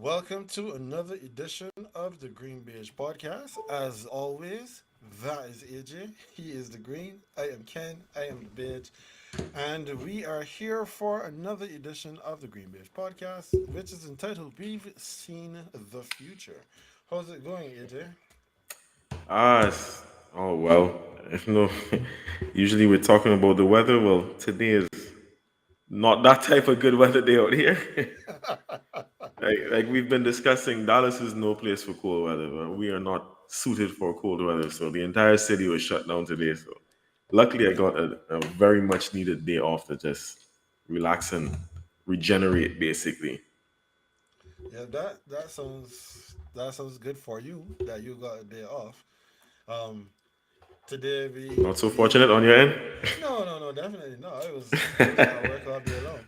Welcome to another edition of the GreenBaje podcast. As always, that is AJ. He is the green. I am Ken. I am the beige. And we are here for another edition of the GreenBaje podcast, which is entitled We've Seen the Future. How's it going, AJ? Oh well. If no, usually we're talking about the weather. Well, today is not that type of good weather day out here. like we've been discussing, Dallas is no place for cold weather. Man. We are not suited for cold weather, so the entire city was shut down today. So luckily, I got a very much needed day off to just relax and regenerate, basically. Yeah, that sounds good for you that you got a day off. Um, Today Not so fortunate on your end. no, definitely no. I was at work all day long.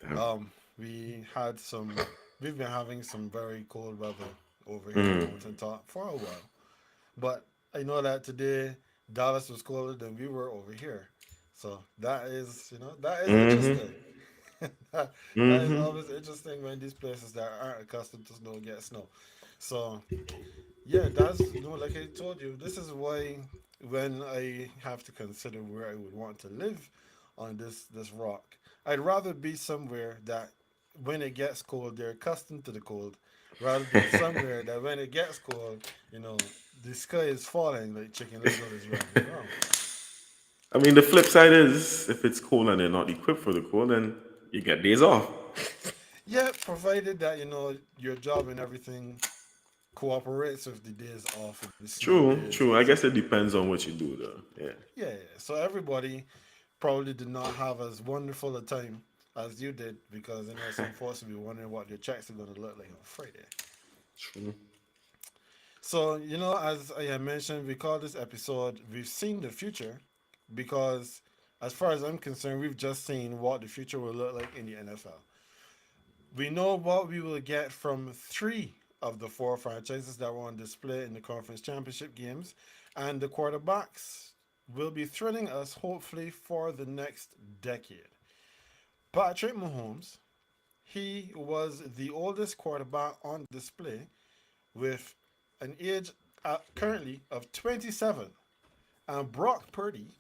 Damn. Um, we had some. We've been having some very cold weather over here in Mountain Top for a while, but I know that today Dallas was colder than we were over here, so that is interesting. That is Mm-hmm. always interesting when these places that aren't accustomed to snow get snow. So yeah, like I told you, this is why when I have to consider where I would want to live on this rock, I'd rather be somewhere that when it gets cold, they're accustomed to the cold, rather than somewhere that when it gets cold, the sky is falling like Chicken Little is running around. I mean, the flip side is if it's cold and they're not equipped for the cold, then you get days off. Yeah, provided that your job and everything cooperates with the days off with the snow True, days true. and I guess stuff it like that. depends on what you do, though. Yeah. Yeah. So everybody probably did not have as wonderful a time as you did because some folks will be wondering what their checks are going to look like on Friday. True. So, as I had mentioned, we call this episode We've Seen the Future because, as far as I'm concerned, we've just seen what the future will look like in the NFL. We know what we will get from three of the four franchises that were on display in the conference championship games, and the quarterbacks will be thrilling us hopefully for the next decade. Patrick Mahomes, he was the oldest quarterback on display with an age currently of 27. And Brock Purdy,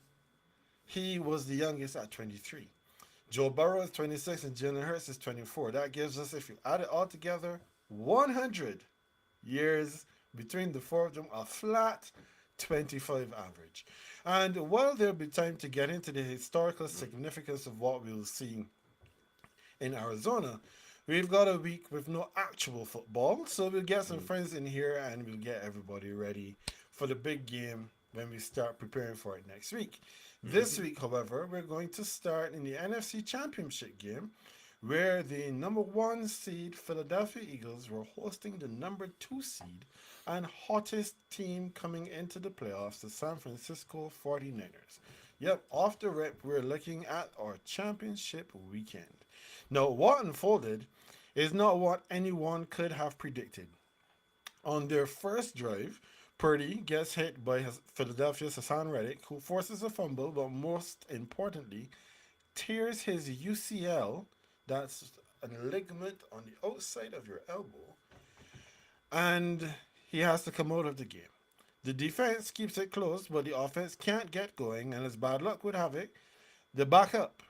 he was the youngest at 23. Joe Burrow is 26 and Jalen Hurts is 24. That gives us, if you add it all together, 100 years between the four of them, a flat 25 average. And while there'll be time to get into the historical significance of what we'll see in Arizona, we've got a week with no actual football. So we'll get some friends in here and we'll get everybody ready for the big game when we start preparing for it next week. This week, however, we're going to start in the NFC Championship game where the number one seed Philadelphia Eagles were hosting the number two seed and hottest team coming into the playoffs, the San Francisco 49ers. Yep, off the rip, we're looking at our championship weekend. Now, what unfolded is not what anyone could have predicted. On their first drive, Purdy gets hit by Philadelphia's Hassan Reddick, who forces a fumble, but most importantly, tears his UCL, that's a ligament on the outside of your elbow, and he has to come out of the game. The defense keeps it close, but the offense can't get going, and as bad luck would have it, the backup,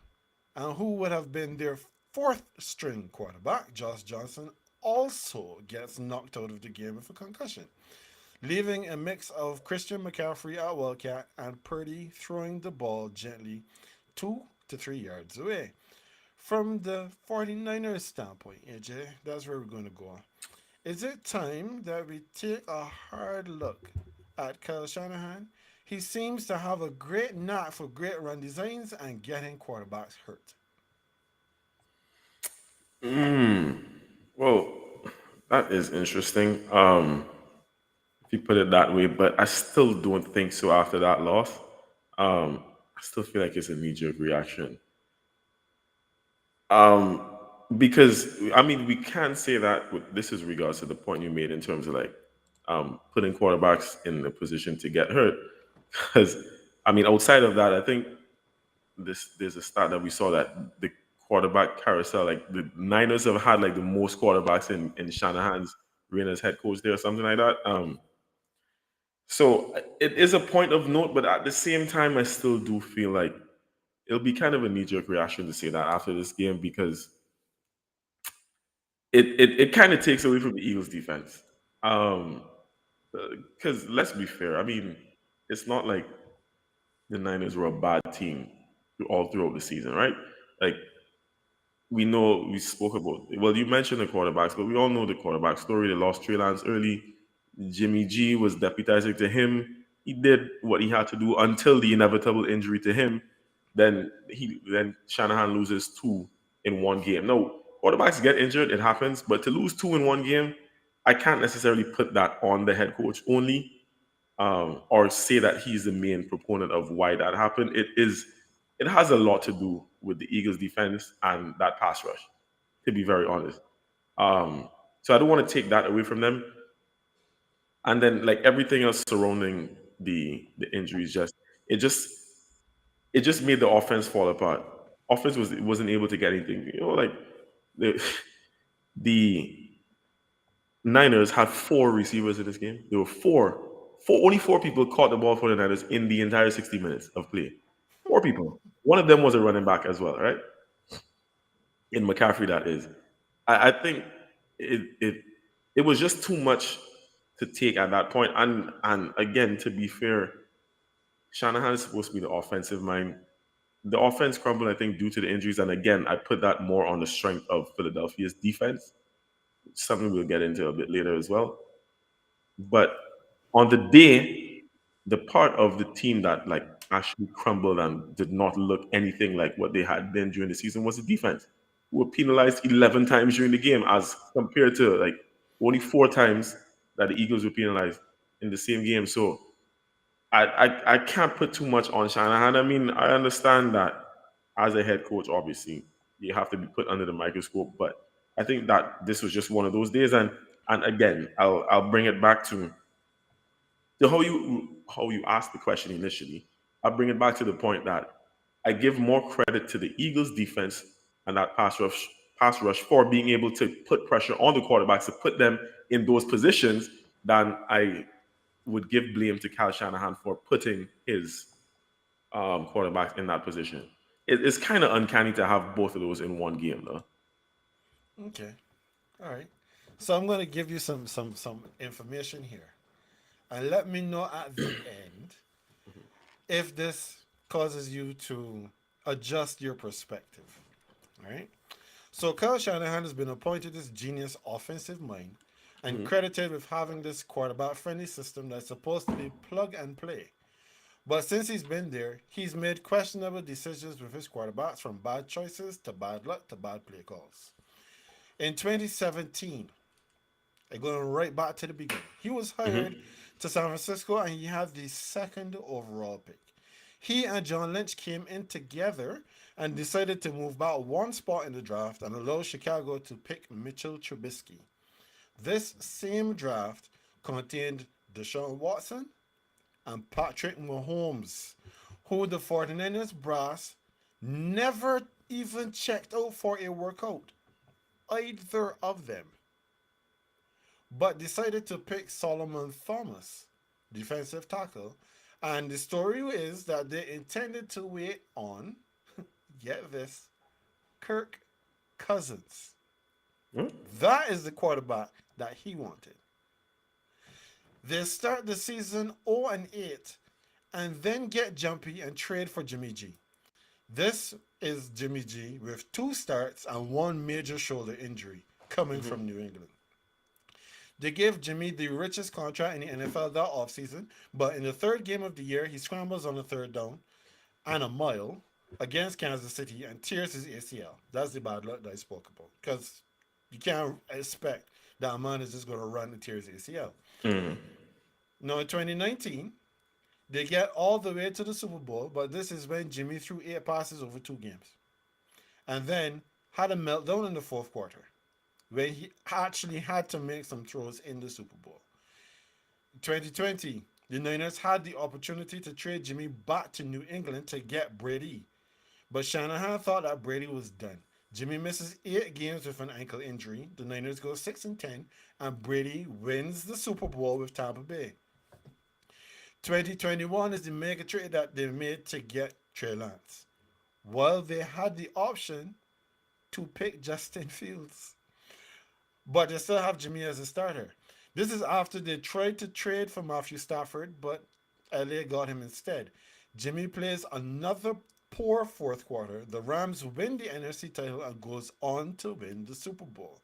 and who would have been their fourth string quarterback, Josh Johnson, also gets knocked out of the game with a concussion, leaving a mix of Christian McCaffrey at Wildcat and Purdy throwing the ball gently 2 to 3 yards away. From the 49ers standpoint, AJ, that's where we're going to go. Is it time that we take a hard look at Kyle Shanahan? He seems to have a great knack for great run designs and getting quarterbacks hurt. Well, that is interesting. If you put it that way, but I still don't think so after that loss. I still feel like it's a knee jerk reaction. Because I mean, we can say that this is regards to the point you made in terms of like putting quarterbacks in the position to get hurt. Because I mean, outside of that, I think this there's a stat that we saw that the quarterback carousel. Like the Niners have had like the most quarterbacks in Shanahan's reign as head coach there, or something like that. So it is a point of note, but at the same time, I still do feel like it'll be kind of a knee jerk reaction to say that after this game because it kind of takes away from the Eagles defense. Um, because let's be fair, I mean, it's not like the Niners were a bad team all throughout the season, right? Like we know we spoke about. Well, you mentioned the quarterbacks, but we all know the quarterback story. They lost Trey Lance early. Jimmy G was deputizing to him. He did what he had to do until the inevitable injury to him. Then Shanahan loses two in one game. No, quarterbacks get injured, it happens, but to lose two in one game, I can't necessarily put that on the head coach only, or say that he's the main proponent of why that happened. It has a lot to do with the Eagles defense and that pass rush, to be very honest. So I don't want to take that away from them. And then like everything else surrounding the injuries, it just it just made the offense fall apart. Offense wasn't able to get anything. You know, like the the Niners had four receivers in this game. There were only four people caught the ball for the Niners in the entire 60 minutes of play. Four people. One of them was a running back as well, right? In McCaffrey, that is. I think it it was just too much to take at that point. And again, to be fair, Shanahan is supposed to be the offensive mind. The offense crumbled, I think, due to the injuries. And again, I put that more on the strength of Philadelphia's defense, something we'll get into a bit later as well. But on the day, the part of the team that like actually crumbled and did not look anything like what they had been during the season was the defense, who were penalized 11 times during the game as compared to like only four times that the Eagles were penalized in the same game. So I can't put too much on Shanahan. I mean, I understand that as a head coach, obviously, you have to be put under the microscope. But I think that this was just one of those days. And again, I'll bring it back to how you asked the question initially. I'll bring it back to the point that I give more credit to the Eagles defense and that pass rush for being able to put pressure on the quarterbacks to put them in those positions than I would give blame to Cal Shanahan for putting his quarterback in that position. It's kind of uncanny to have both of those in one game, though. Okay. All right. So I'm going to give you some information here, and let me know at the end if this causes you to adjust your perspective. All right. So Kyle Shanahan has been appointed this genius offensive mind and Hmm. credited with having this quarterback friendly system that's supposed to be plug and play. But since he's been there, he's made questionable decisions with his quarterbacks, from bad choices to bad luck to bad play calls. In 2017, going right back to the beginning, he was hired Hmm. to San Francisco and he had the second overall pick. He and John Lynch came in together and decided to move back one spot in the draft and allow Chicago to pick Mitchell Trubisky. This same draft contained Deshaun Watson and Patrick Mahomes, who the 49ers brass never even checked out for a workout, either of them, but decided to pick Solomon Thomas, defensive tackle. And the story is that they intended to wait on, get this, Kirk Cousins. That is the quarterback that he wanted. They start the season 0 and 8 and then get jumpy and trade for Jimmy G. This is Jimmy G with two starts and one major shoulder injury coming from New England. They gave Jimmy the richest contract in the NFL that offseason, but in the third game of the year, he scrambles on the third down and a mile against Kansas City and tears his ACL. That's the bad luck that I spoke about. Because you can't expect that a man is just going to run and tear his ACL. Hmm. Now, in 2019, they get all the way to the Super Bowl, but this is when Jimmy threw 8 passes over 2 games. And then had a meltdown in the fourth quarter, when he actually had to make some throws in the Super Bowl. 2020, the Niners had the opportunity to trade Jimmy back to New England to get Brady. But Shanahan thought that Brady was done. Jimmy misses 8 games with an ankle injury. The Niners go 6-10, and Brady wins the Super Bowl with Tampa Bay. 2021 is the mega trade that they made to get Trey Lance. Well, they had the option to pick Justin Fields, but they still have Jimmy as a starter. This is after they tried to trade for Matthew Stafford, but LA got him instead. Jimmy plays another poor fourth quarter. The Rams win the NFC title and goes on to win the Super Bowl.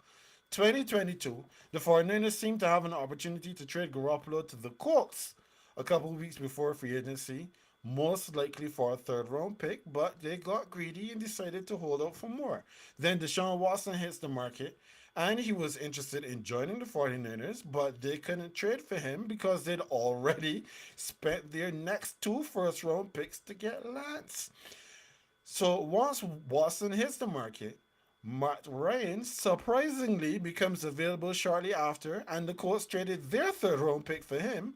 2022, the 49ers seem to have an opportunity to trade Garoppolo to the Colts a couple of weeks before free agency, most likely for a third round pick, but they got greedy and decided to hold out for more. Then Deshaun Watson hits the market, and he was interested in joining the 49ers, but they couldn't trade for him because they'd already spent their next two first round picks to get Lance. So once Watson hits the market, Matt Ryan surprisingly becomes available shortly after, and the Colts traded their third round pick for him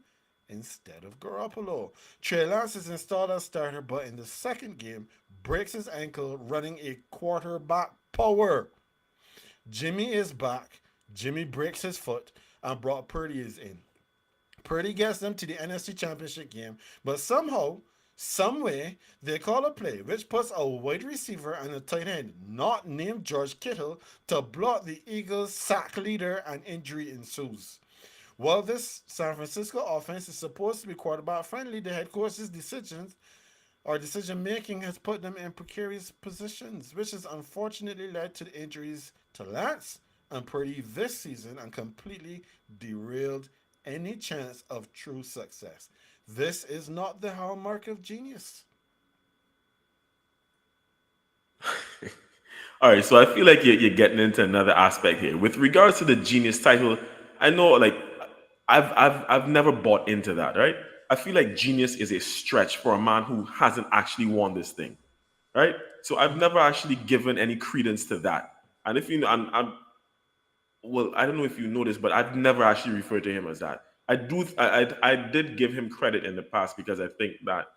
instead of Garoppolo. Trey Lance is installed as starter, but in the second game, breaks his ankle running a quarterback power. Jimmy is back. Jimmy breaks his foot, and Brock Purdy is in. Purdy gets them to the NFC Championship game, but somehow, some way, they call a play which puts a wide receiver and a tight end not named George Kittle to block the Eagles' sack leader, and injury ensues. While this San Francisco offense is supposed to be quarterback friendly, the head coach's decision making has put them in precarious positions, which has unfortunately led to the injuries to Lance and Purdy this season and completely derailed any chance of true success. This is not the hallmark of genius. All right, so I feel like you're getting into another aspect here with regards to the genius title. I know, like, I've never bought into that, right? I feel like genius is a stretch for a man who hasn't actually won this thing, right? So I've never actually given any credence to that. And if you know, I'm well, I don't know if you know this, but I've never actually referred to him as that. I did give him credit in the past because I think that,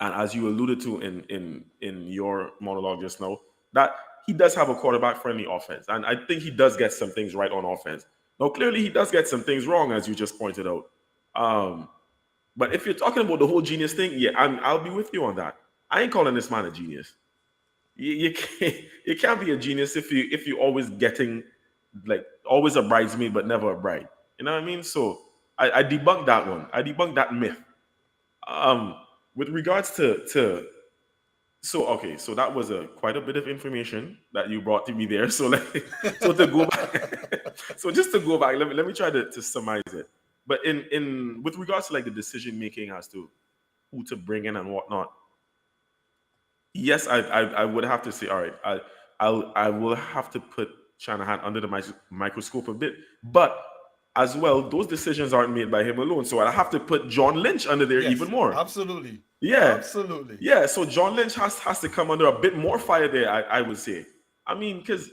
and as you alluded to in your monologue just now, that he does have a quarterback friendly offense, and I think he does get some things right on offense. Now, clearly, he does get some things wrong, as you just pointed out. Um, but if you're talking about the whole genius thing, yeah, I'll be with you on that. I ain't calling this man a genius. You can't be a genius if you always getting, like, always a bridesmaid but never a bride. You know what I mean? So I debunked that one. I debunked that myth. Um, with regards to so okay, so that was a quite a bit of information that you brought to me there. So like, so to go back, so just to go back, let me try to summarize it. But in with regards to like the decision making as to who to bring in and whatnot, yes, I would have to say, all right, I will have to put Shanahan under the microscope a bit, but as well, those decisions aren't made by him alone. So I have to put John Lynch under there even Yes, more. absolutely. Yeah, Absolutely. yeah. So John Lynch has to come under a bit more fire there. I would say. I mean, because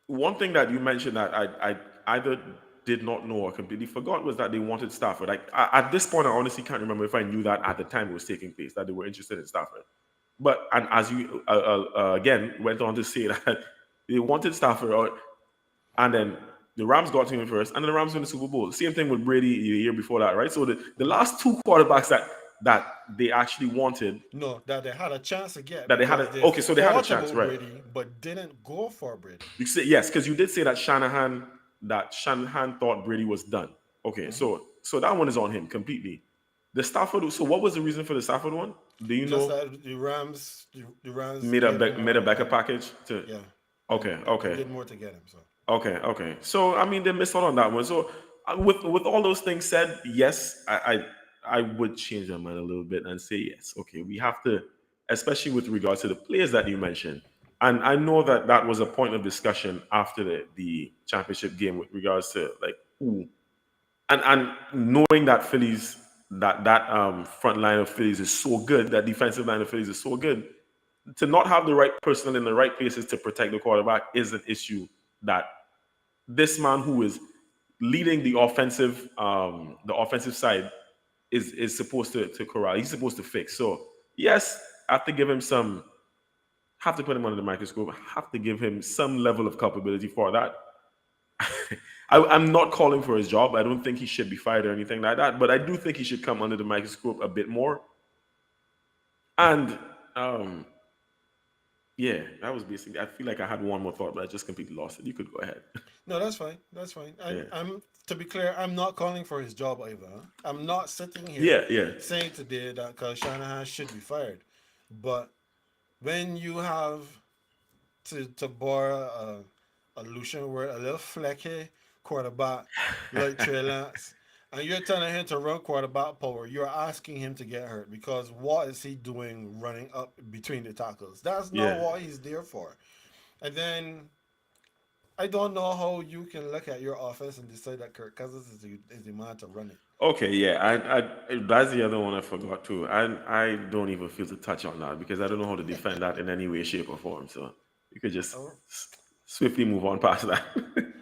one thing that you mentioned that I either did not know or completely forgot was that they wanted Stafford. Like at this point, I honestly can't remember if I knew that at the time it was taking place that they were interested in Stafford. But and as you again went on to say that they wanted Stafford, and then the Rams got to him first, and then the Rams won the Super Bowl. Same thing with Brady the year before that, right? So the last two quarterbacks that they actually wanted, No, that they had a chance to get that they had because a, they okay, so they had a thought chance, about right? Brady but didn't go for Brady. You say yes, because you did say that Shanahan thought Brady was done. Okay, Mhm. so that one is on him completely. The Stafford. So what was the reason for the Stafford one? Do you Just know? that the Rams Made a gave him made a more, backup package to. yeah, Okay, they okay. did more to get him. So Okay. So I mean, they missed out on that one. So with all those things said, yes, I would change my mind a little bit and say yes. Okay, we have to, especially with regards to the players that you mentioned, and I know that that was a point of discussion after the championship game with regards to like who and knowing that Phillies that front line of Phillies is so good, that defensive line of Phillies is so good, to not have the right personnel in the right places to protect the quarterback is an issue that this man who is leading the offensive side is supposed to corral. He's supposed to fix. So yes, I have to give him some. have to put him under the microscope, have to give him some level of culpability for that. I'm not calling for his job. I don't think he should be fired or anything like that, but I do think he should come under the microscope a bit more. And um, yeah, that was basically. I feel like I had one more thought, but I just completely lost it. You could go ahead. No, that's fine. That's fine. Yeah, I'm to be clear, I'm not calling for his job either. Huh? I'm not sitting here yeah, yeah, saying today that Kyle Shanahan should be fired. But when you have to borrow a Lucian word, a little flecky quarterback like Trey Lance, and you're telling him to run quarterback power, you're asking him to get hurt because what is he doing running up between the tackles? That's not yeah. what he's there for. And then I don't know how you can look at your offense and decide that Kirk Cousins is the man to run it. Okay, yeah. That's the other one I forgot too. I don't even feel to touch on that because I don't know how to defend that in any way, shape, or form. So you could just Oh, swiftly move on past that.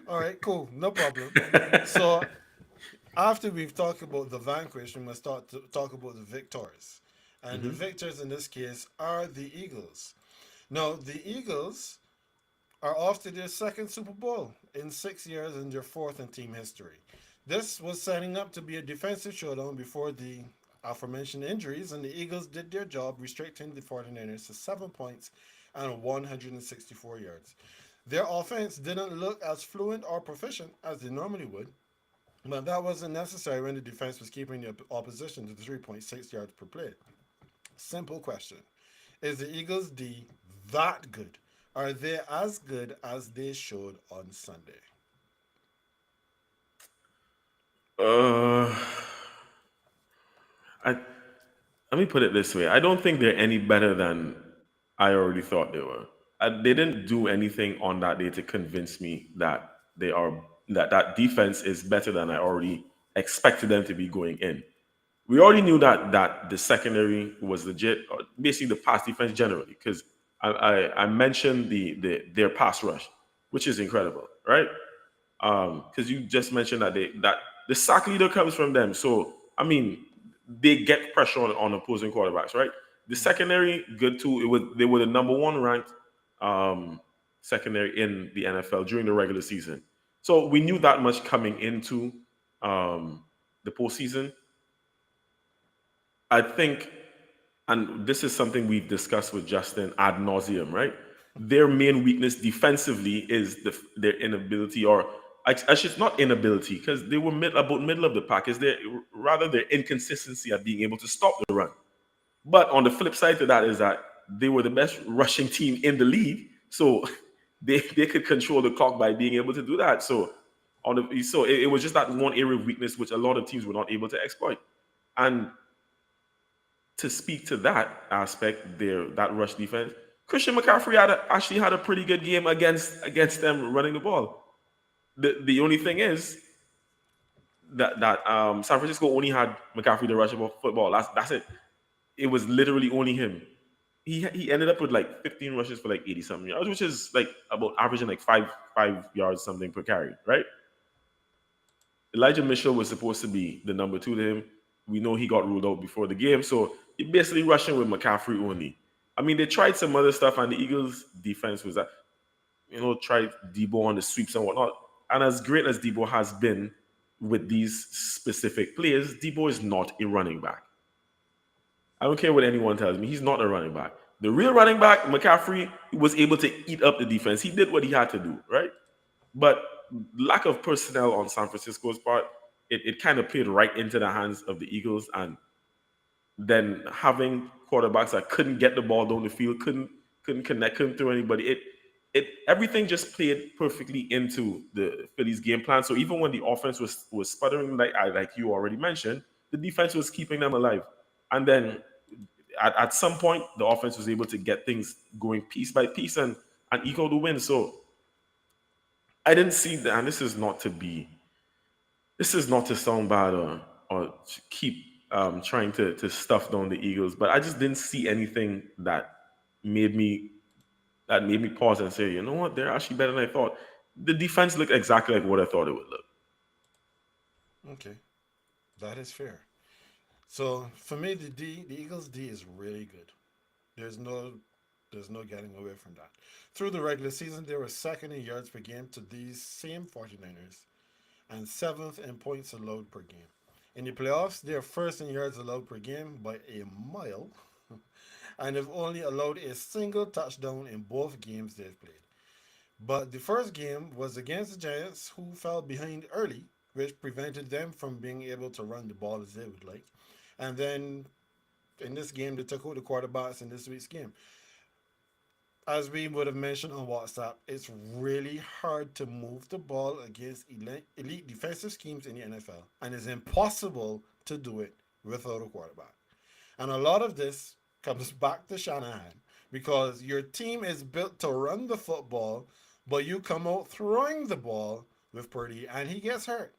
all right, cool, no problem. So after we've talked about the vanquished, we must start to talk about the victors. And the Hmm. victors in this case are the Eagles. Now, the Eagles are off to their second Super Bowl in 6 years and their fourth in team history. This was setting up to be a defensive showdown before the aforementioned injuries, and the Eagles did their job, restricting the 49ers to 7 points and 164 yards. Their offense didn't look as fluent or proficient as they normally would, but that wasn't necessary when the defense was keeping the opposition to 3.6 yards per play. Simple question. Is the Eagles D that good? Are they as good as they showed on Sunday? uh, I let me put it this way: I don't think they're any better than I already thought they were. They didn't do anything on that day to convince me that they are that defense is better than I already expected them to be going in. We already knew that the secondary was legit, or basically the pass defense generally, because I mentioned their pass rush, which is incredible, right? Because you just mentioned that the sack leader comes from them. So I mean, they get pressure on opposing quarterbacks, right? The Mm-hmm. secondary, good too. They were the number one ranked um, secondary in the NFL during the regular season. So we knew that much coming into um, the postseason. I think, and this is something we've discussed with Justin ad nauseum, right? Their main weakness defensively is their inability, or I should not inability, because they were about middle of the pack. Is their rather their inconsistency at being able to stop the run. But on the flip side to that is that they were the best rushing team in the league, so they could control the clock by being able to do that. So it was just that one area of weakness which a lot of teams were not able to exploit. And to speak to that aspect, there that rush defense, Christian McCaffrey actually had a pretty good game against them running the ball. The only thing is that San Francisco only had McCaffrey to rush the football. That's it. It was literally only him. He ended up with like 15 rushes for like 80 something yards, which is like about averaging like five yards something per carry, right? Elijah Mitchell was supposed to be the number two to him. We know he got ruled out before the game, so you're basically rushing with McCaffrey only. I mean, they tried some other stuff, and the Eagles' defense was that tried Debo on the sweeps and whatnot. And as great as Debo has been with these specific players, Debo is not a running back. I don't care what anyone tells me. He's not a running back. The real running back, McCaffrey, was able to eat up the defense. He did what he had to do, right? But lack of personnel on San Francisco's part, it kind of played right into the hands of the Eagles. And then having quarterbacks that couldn't get the ball down the field, couldn't connect, couldn't throw anybody, it everything just played perfectly into the Phillies game plan. So even when the offense was sputtering, like you already mentioned, the defense was keeping them alive. And then at some point, the offense was able to get things going piece by piece and equal the win. So I didn't see that, and this is not to sound bad or to keep trying to stuff down the Eagles, but I just didn't see anything made me that made me pause and say, you know what, they're actually better than I thought. The defense looked exactly like what I thought it would look. Okay, that is fair. So for me, the Eagles D is really good. There's no There's no getting away from that. Through the regular season, they were second in yards per game to these same 49ers and seventh in points allowed per game. In the playoffs, they are first in yards allowed per game by a mile and have only allowed a single touchdown in both games they've played. But the first game was against the Giants, who fell behind early, which prevented them from being able to run the ball as they would like. And then in this game, they took out the quarterbacks in this week's game. As we would have mentioned on WhatsApp, it's really hard to move the ball against elite defensive schemes in the NFL, and it's impossible to do it without a quarterback. And a lot of this comes back to Shanahan because your team is built to run the football, but you come out throwing the ball with Purdy and he gets hurt.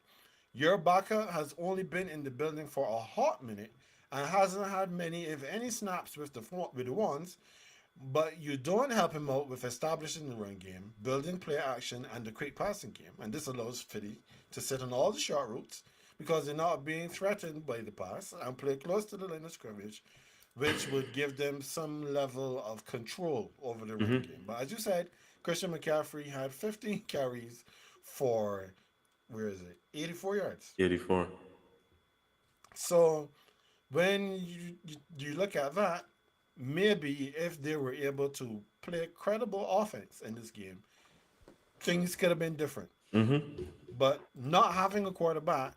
Your backup has only been in the building for a hot minute and hasn't had many, if any, snaps with the ones, but you don't help him out with establishing the run game, building play action, and the quick passing game. And this allows Fitty to sit on all the short routes because they're not being threatened by the pass and play close to the line of scrimmage, which would give them some level of control over the run game. But as you said, Christian McCaffrey had 15 carries for, where is it, 84 yards. 84. So when you look at that, maybe if they were able to play credible offense in this game, things could have been different. But not having a quarterback,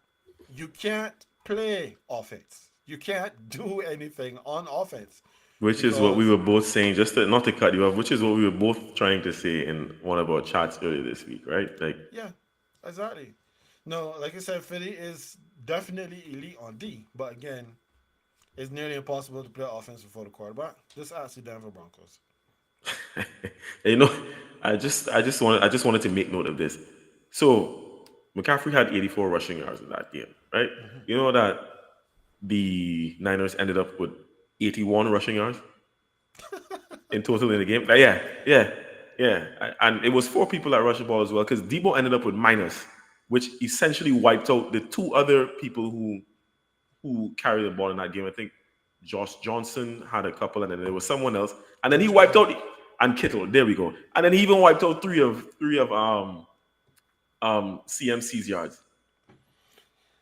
you can't play offense. You can't do anything on offense Which is what we because were both saying, just to, not to cut you off, which is what we were both trying to say in one of our chats earlier this week, right? Like, yeah, exactly. No, like I said, Philly is definitely elite on D, but again, it's nearly impossible to play offense before the quarterback. Just ask the Denver Broncos. you know, I just wanted to make note of this. So McCaffrey had 84 rushing yards in that game, right? Hmm. You know that the Niners ended up with 81 rushing yards in total in the game. Like, yeah, yeah, yeah. And it was four people that rushed the ball as well because Debo ended up with minus, which essentially wiped out the two other people who carried the ball in that game. I think Josh Johnson had a couple, and then there was someone else, and then he George wiped Kittle. out and Kittle. There we go. And then he even wiped out three of CMC's yards.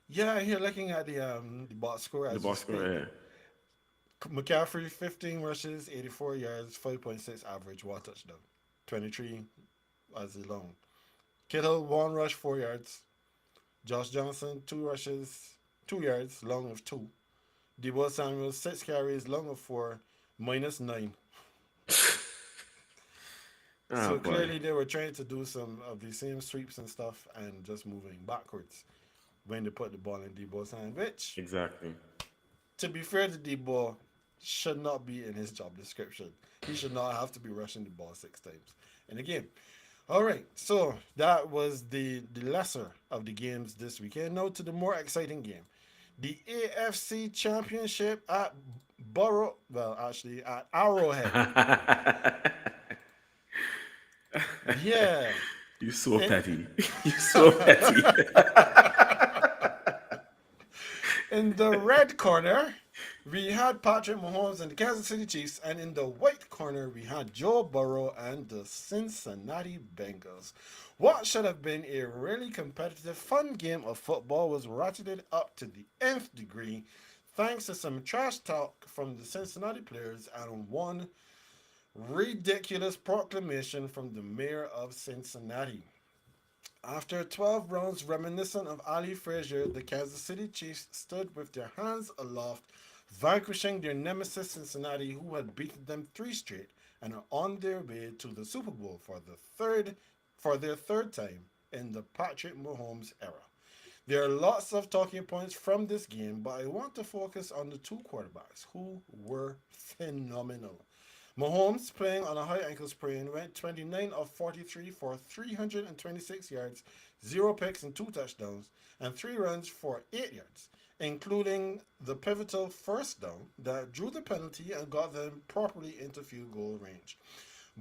Yeah, here looking at the box score The as we box score. speak. Yeah. McCaffrey 15 rushes, 84 yards, 5.6 average, one touchdown, 23 as the long. Kittle 1 rush, 4 yards. Josh Johnson 2 rushes, 2 yards, long of two. Debo Samuel 6 carries, long of four, -9. Oh So boy. clearly they were trying to do some of the same sweeps and stuff and just moving backwards when they put the ball in Debo's hand, which, Exactly. to be fair to Debo, should not be in his job description. He should not have to be rushing the ball 6 times in a game. All right, so that was the lesser of the games this weekend. Now to the more exciting game, the AFC Championship at actually at Arrowhead. Yeah, You're so in petty. You're so petty. in the red corner, we had Patrick Mahomes and the Kansas City Chiefs, and in the white corner, we had Joe Burrow and the Cincinnati Bengals. What should have been a really competitive, fun game of football was ratcheted up to the nth degree thanks to some trash talk from the Cincinnati players and one ridiculous proclamation from the mayor of Cincinnati. After 12 rounds reminiscent of Ali Frazier, the Kansas City Chiefs stood with their hands aloft, vanquishing their nemesis Cincinnati, who had beaten them three straight and are on their way to the Super Bowl for their third time in the Patrick Mahomes era. There are lots of talking points from this game, but I want to focus on the two quarterbacks who were phenomenal. Mahomes, playing on a high ankle sprain, went 29 of 43 for 326 yards, 0 picks and 2 touchdowns, and 3 runs for 8 yards, including the pivotal first down that drew the penalty and got them properly into field goal range.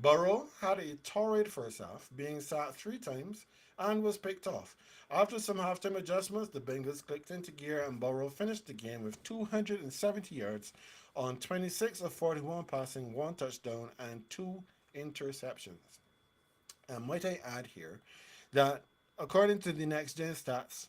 Burrow had a torrid first half, being sacked 3 times and was picked off. After some halftime adjustments, the Bengals clicked into gear and Burrow finished the game with 270 yards on 26 of 41 passing, 1 touchdown, and 2 interceptions. And might I add here that according to the next gen stats,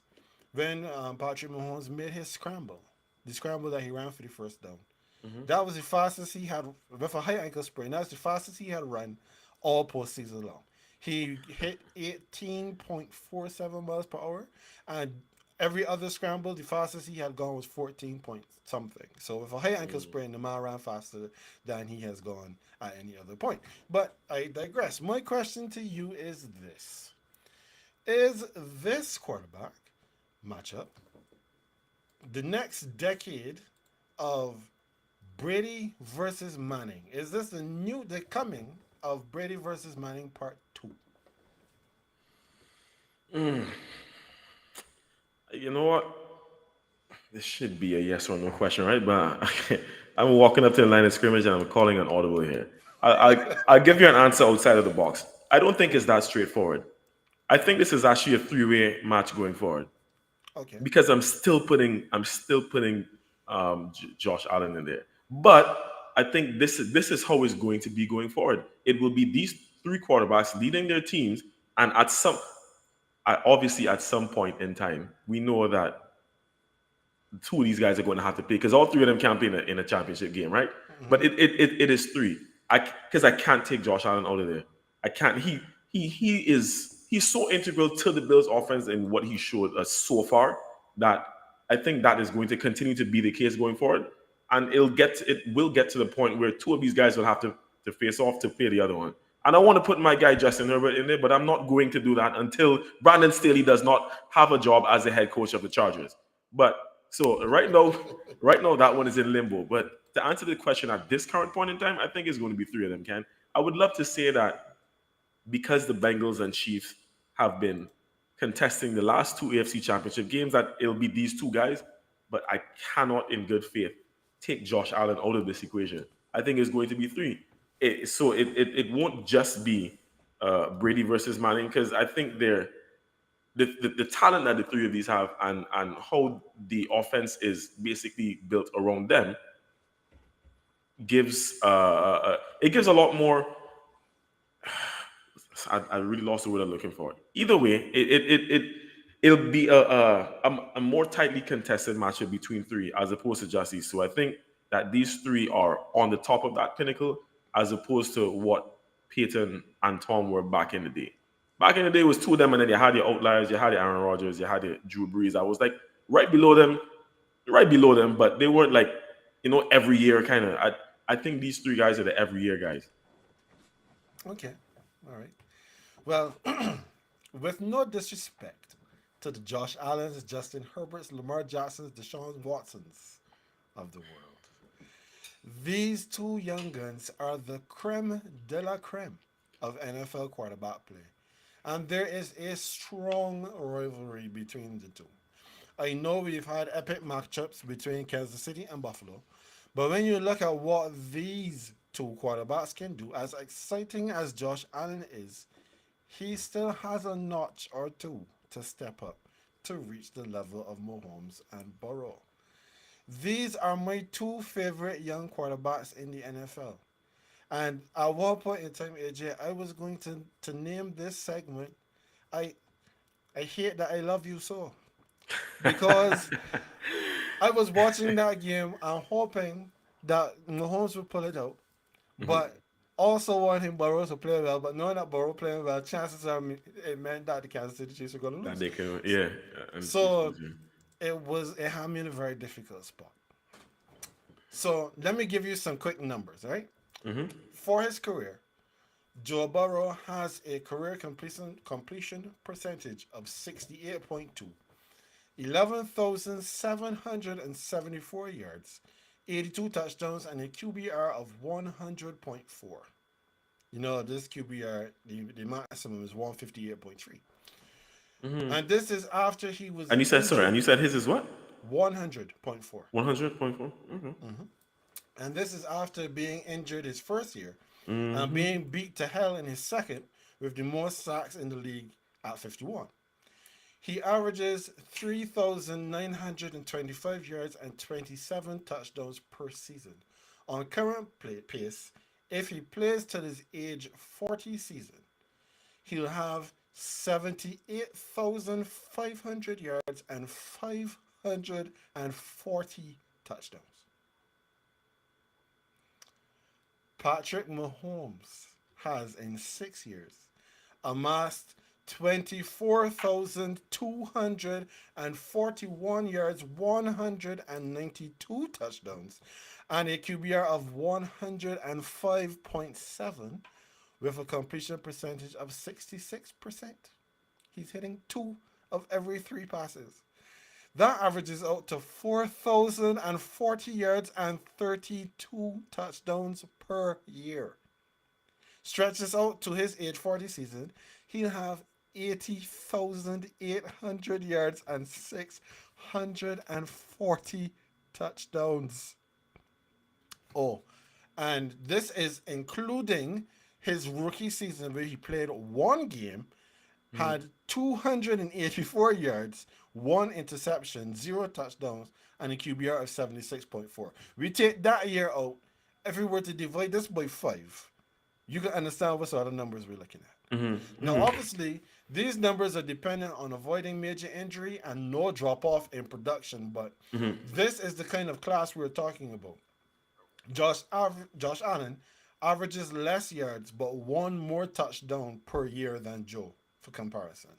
when Patrick Mahomes made his scramble, the scramble that he ran for the first down, Hmm. that was the fastest he had with a high ankle sprain. That was the fastest he had run all postseason long. He hit 18.47 miles per hour, and every other scramble, the fastest he had gone was 14 point something. So with a high ankle sprain, the man ran faster than he has gone at any other point. But I digress. My question to you is this: is this quarterback matchup the next decade of Brady versus Manning? Is this the coming of Brady versus Manning part two? You know what? This should be a yes or no question, right? But I'm walking up to the line of scrimmage and I'm calling an audible here. I'll give you an answer outside of the box. I don't think it's that straightforward. I think this is actually a three-way match going forward Okay. because I'm still putting Josh Allen in there. But I think this is how it's going to be going forward. It will be these three quarterbacks leading their teams, and obviously at some point in time, we know that two of these guys are going to have to play because all three of them can't play in a championship game, right? But Hmm. it is three. I can't take Josh Allen out of there. I can't. He's so integral to the Bills offense and what he showed us so far that I think that is going to continue to be the case going forward. And it will get to the point where two of these guys will have to face off to play the other one. And I want to put my guy Justin Herbert in there, but I'm not going to do that until Brandon Staley does not have a job as the head coach of the Chargers. But so right now that one is in limbo. But to answer the question at this current point in time, I think it's going to be three of them. Ken, I would love to say that because the Bengals and Chiefs have been contesting the last two AFC Championship games, that it'll be these two guys. But I cannot, in good faith, take Josh Allen out of this equation. I think it's going to be three. So it won't just be Brady versus Manning because I think the talent that the three of these have and how the offense is basically built around them it gives a lot more. I really lost the word I'm looking for. Either way, it'll be a more tightly contested matchup between three as opposed to just these. So I think that these three are on the top of that pinnacle as opposed to what Peyton and Tom were back in the day. Back in the day, it was two of them, and then you had your outliers, you had your Aaron Rodgers, you had your Drew Brees. I was like right below them, right below them, but they weren't like every year kind of. I think these three guys are the every year guys. Okay. All right. Well, with no disrespect to the Josh Allens, Justin Herberts, Lamar Jacksons, Deshaun Watsons of the world, these two young guns are the creme de la creme of NFL quarterback play. And there is a strong rivalry between the two. I know we've had epic matchups between Kansas City and Buffalo, but when you look at what these two quarterbacks can do, as exciting as Josh Allen is, he still has a notch or two to step up to reach the level of Mahomes and Burrow. These are my two favorite young quarterbacks in the NFL. And at one point in time, AJ, I was going to name this segment I I hate that I love you so. Because I was watching that game and hoping that Mahomes would pull it out, Mhm. but also wanting Burrow to play well. But knowing that Burrow playing well, chances are it meant that the Kansas City Chiefs were going to That lose. they can, yeah, and the Chiefs So lose. Yeah. it had me in a very difficult spot. So let me give you some quick numbers, right? Hmm. For his career, Joe Burrow has a career completion percentage of 68.2, 11,774 yards, 82 touchdowns, and a QBR of 100.4. You know, this QBR, the maximum is 158.3. Hmm. And this is after he was And you said sorry, and injured you said his is what? 100.4. 100.4. Okay. And this is after being injured his first year and Mm-hmm. being beat to hell in his second with the most sacks in the league at 51. He averages 3,925 yards and 27 touchdowns per season. On current play pace, if he plays till his age 40 season, he'll have 78,500 yards and 540 touchdowns. Patrick Mahomes has in 6 years amassed 24,241 yards, 192 touchdowns, and a QBR of 105.7 with a completion percentage of 66%. He's hitting two of every three passes. That averages out to 4,040 yards and 32 touchdowns per year. Stretches out to his age 40 season, he'll have 80,800 yards and 640 touchdowns. Oh, and this is including his rookie season where he played one game, had 284 yards, one interception, zero touchdowns, and a QBR of 76.4. We take that year out. If we were to divide this by five, you can understand what sort of numbers we're looking at. Now, Mm-hmm. obviously, these numbers are dependent on avoiding major injury and no drop off in production, but this is the kind of class we're talking about. Josh Allen averages less yards but one more touchdown per year than Joe for comparison.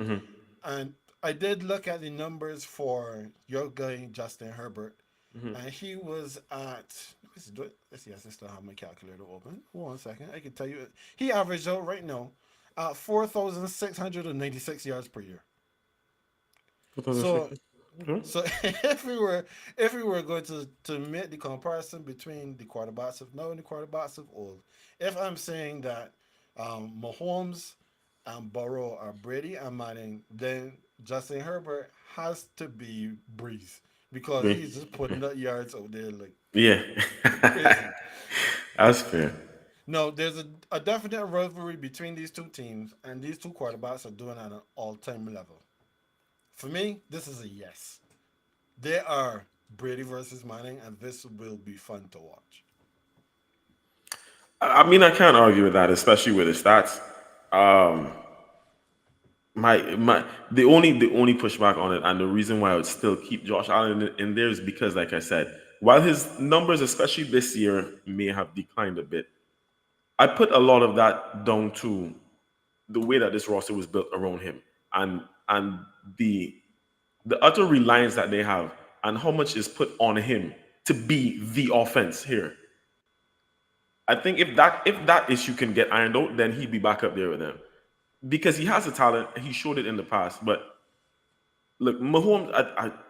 Mm-hmm. And I did look at the numbers for your guy Justin Herbert, and he was at let's see, I still have my calculator open. Hold on a second. I can tell you he averaged out right now at 4,696 yards per year. So 2006. Okay. so if we were going to make the comparison between the quarterbacks of now and the quarterbacks of old, if I'm saying that Mahomes and Burrow are Brady and Manning, then Justin Herbert has to be Breeze because Okay. he's just putting up yards out there like Yeah. crazy. That's fair. No, there's a definite rivalry between these two teams, and these two quarterbacks are doing at an all-time level. For me, this is a yes. They are Brady versus Manning, and this will be fun to watch. I mean, I can't argue with that, especially with the stats. Um, my the only pushback on it, and the reason why I would still keep Josh Allen in there is because, like I said, while his numbers, especially this year, may have declined a bit, I put a lot of that down to the way that this roster was built around him, and the the utter reliance that they have, and how much is put on him to be the offense here. I think if that issue can get ironed out, then he'd be back up there with them because he has the talent. He showed it in the past, but look, Mahomes,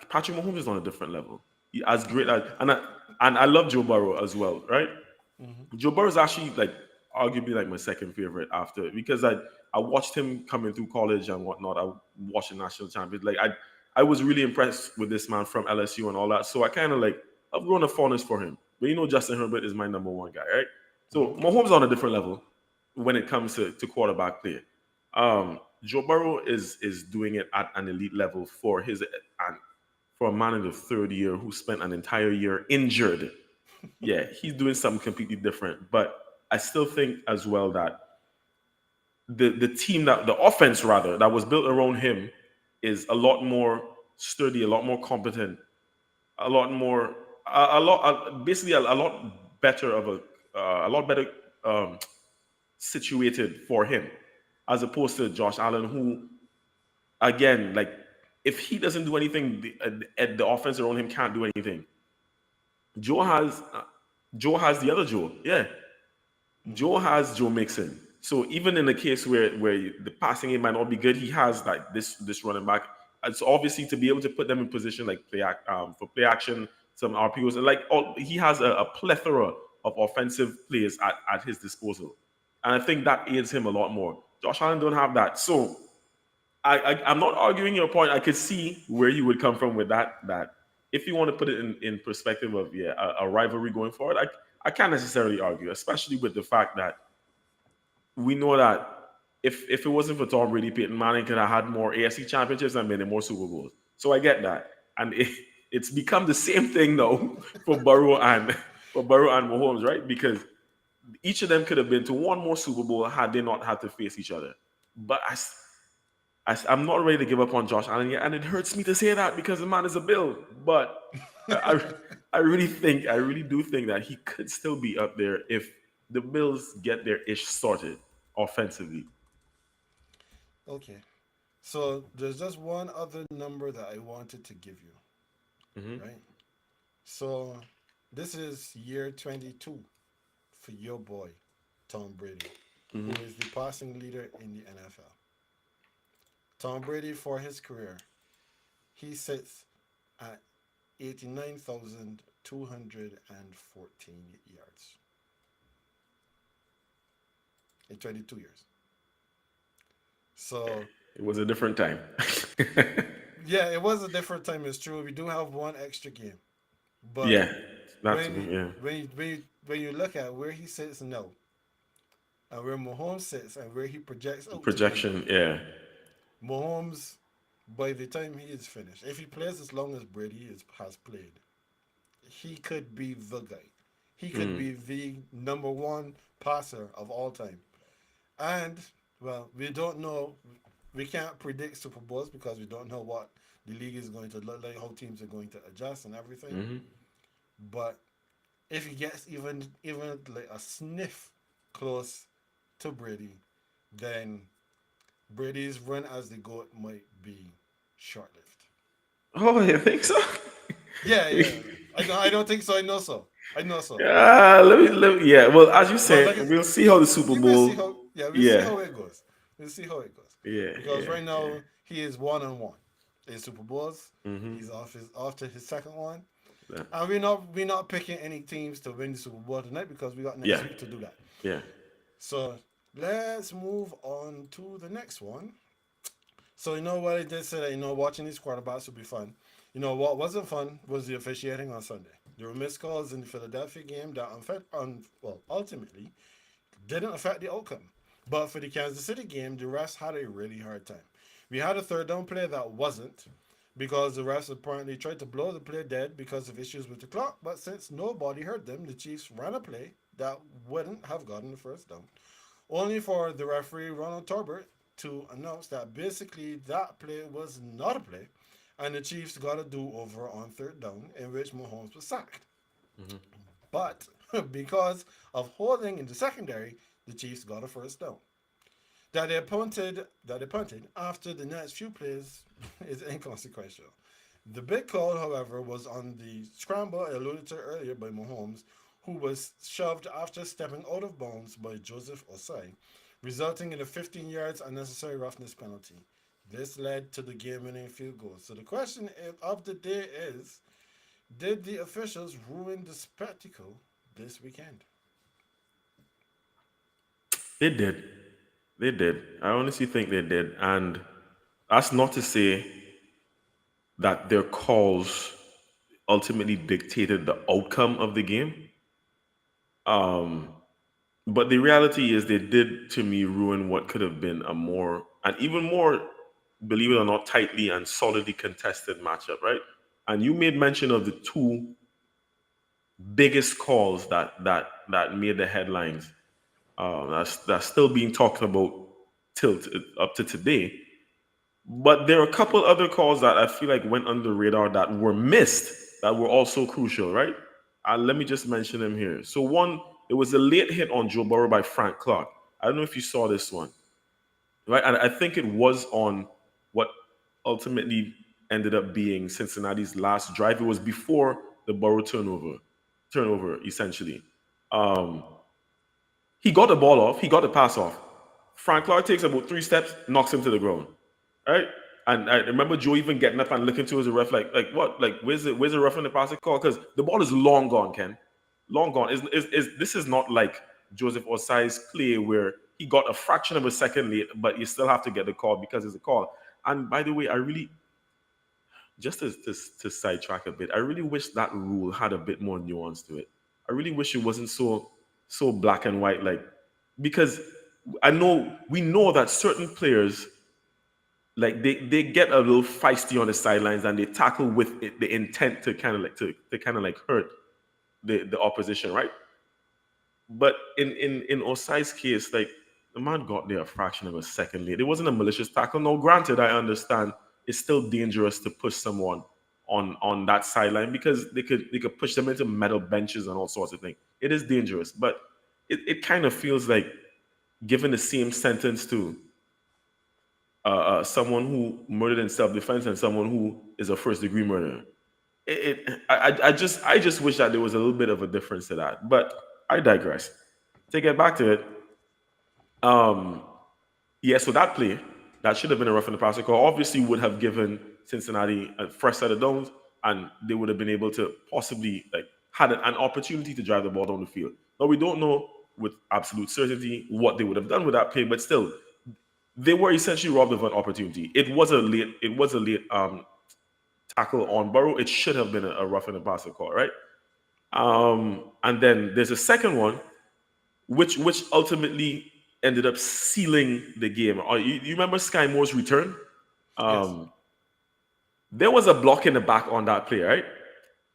Patrick Mahomes is on a different level. As great as and I love Joe Burrow as well, right? Hmm. Joe Burrow is actually like arguably like my second favorite after because I watched him coming through college and whatnot. I watched the national champions. Like I was really impressed with this man from LSU and all that. So I kind of like I've grown a fondness for him. But Justin Herbert is my number one guy, right? So Hmm. Mahomes on a different level when it comes to quarterback play. Joe Burrow is doing it at an elite level for his and for a man in the third year who spent an entire year injured. Yeah, he's doing something completely different. But I still think as well that the team that the offense rather that was built around him is a lot more sturdy, a lot more competent, a lot more a lot basically a lot better of a lot better um, situated for him as opposed to Josh Allen, who again like if he doesn't do anything, the offense around him can't do anything. Joe has Joe has the other Joe, yeah. Hmm. Joe has Joe Mixon. So even in the case where the passing game might not be good, he has like this running back. It's obviously to be able to put them in position like for play action, some RPOs, and like he has a plethora of offensive plays at his disposal, and I think that aids him a lot more. Josh Allen don't have that, so I'm not arguing your point. I could see where you would come from with that. That if you want to put it in perspective of yeah a rivalry going forward, I I can't necessarily argue, especially with the fact that we know that if it wasn't for Tom Brady, Peyton Manning could have had more AFC championships and been in more Super Bowls. So I get that, and it's become the same thing now for Burrow and Mahomes, right? Because each of them could have been to one more Super Bowl had they not had to face each other. But I'm not ready to give up on Josh Allen yet, and it hurts me to say that because the man is a Bill. But I, I I really do think that he could still be up there if the Bills get their ish sorted offensively. Okay. So there's just one other number that I wanted to give you, Hmm. right? So this is year 22 for your boy, Tom Brady, who Hmm. is the passing leader in the NFL. Tom Brady, for his career, he sits at 89,214 yards in 22 years. So, It was a different time. yeah, it was a different time. It's true. We do have one extra game. But Yeah, that's yeah. when you look at where he sits now and where Mahomes sits and where he projects out to be, Projection, yeah. Mahomes, by the time he is finished, if he plays as long as has played, he could be the guy. He could Mm. be the number one passer of all time. And, well, we don't know. We can't predict Super Bowls because we don't know what the league is going to look like, how teams are going to adjust and everything. Hmm. But if he gets even like a sniff close to Brady, then Brady's run as the GOAT might be short lived. Oh, you think so? Yeah, yeah. I don't think so. I know so. I know so. Yeah, yeah. Well, as you But like said, we'll see how the Super we'll see Bowl. how we'll see Yeah, how it goes. We'll see how it goes. yeah, Because yeah, right yeah. now he is 1-1 in Super Bowls. Hmm. He's off to his second one. Yeah, And we're not picking any teams to win the Super Bowl tonight because we got next yeah, week to do that. yeah. So let's move on to the next one. So you know what I did say that watching these quarterbacks would be fun. You know what wasn't fun was the officiating on Sunday. There were missed calls in the Philadelphia game that ultimately didn't affect the outcome. But for the Kansas City game, the refs had a really hard time. We had a third down play that wasn't because the refs apparently tried to blow the play dead because of issues with the clock. But since nobody heard them, the Chiefs ran a play that wouldn't have gotten the first down, only for the referee Ronald Torbert to announce that basically that play was not a play, and the Chiefs got a do-over on third down in which Mahomes was sacked. Hmm. But because of holding in the secondary, the Chiefs got a first down. That they punted after the next few plays is inconsequential. The big call, however, was on the scramble alluded to earlier by Mahomes, who was shoved after stepping out of bounds by Joseph Osai, resulting in a 15 yards unnecessary roughness penalty. This led to the game-winning field goal. So the question of the day is, did the officials ruin the spectacle this weekend? They did. They did. I honestly think they did. And that's not to say that their calls ultimately dictated the outcome of the game. Um, but the reality is they did to me ruin what could have been a more and even more, believe it or not, tightly and solidly contested matchup, right? And you made mention of the two biggest calls that made the headlines. That's still being talked about till up to today. But there are a couple other calls that I feel like went under the radar that were missed that were also crucial, right? Let me just mention them here. So one, it was a late hit on Joe Burrow by Frank Clark. I don't know if you saw this one, right? And I think it was on what ultimately ended up being Cincinnati's last drive. It was before the Burrow turnover essentially. Um, he got the ball off. He got the pass off. Frank Clark takes about 3 steps, knocks him to the ground. Right? And I remember Joe even getting up and looking to his ref like what? Like, where's the ref in the passing call? Because the ball is long gone, Ken. Long gone. This is not like Joseph Osai's play where he got a fraction of a second late, but you still have to get the call because it's a call. And by the way, I really, just to sidetrack a bit, I really wish that rule had a bit more nuance to it. I really wish it wasn't so black and white, like, because I know we know that certain players, like, they get a little feisty on the sidelines and they tackle with it, the intent to kind of like to kind of like hurt the opposition, right? But in Osai's case, like, the man got there a fraction of a second late. It wasn't a malicious tackle. No, granted, I understand it's still dangerous to push someone on that sideline because they could push them into metal benches and all sorts of things. It is dangerous, but it kind of feels like giving the same sentence to someone who murdered in self-defense and someone who is a first-degree murderer. I just wish that there was a little bit of a difference to that. But I digress. To get back to it, um, yeah, so that play, that should have been a rough in the passer call, obviously would have given Cincinnati a fresh set of downs, and they would have been able to possibly, like, had an opportunity to drive the ball down the field. Now we don't know with absolute certainty what they would have done with that play, but still, they were essentially robbed of an opportunity. It was a late tackle on Burrow. It should have been a rough in the passer call, right? And then there's a second one, which ultimately ended up sealing the game. You remember Sky Moore's return? Yes. Um, there was a block in the back on that play, right?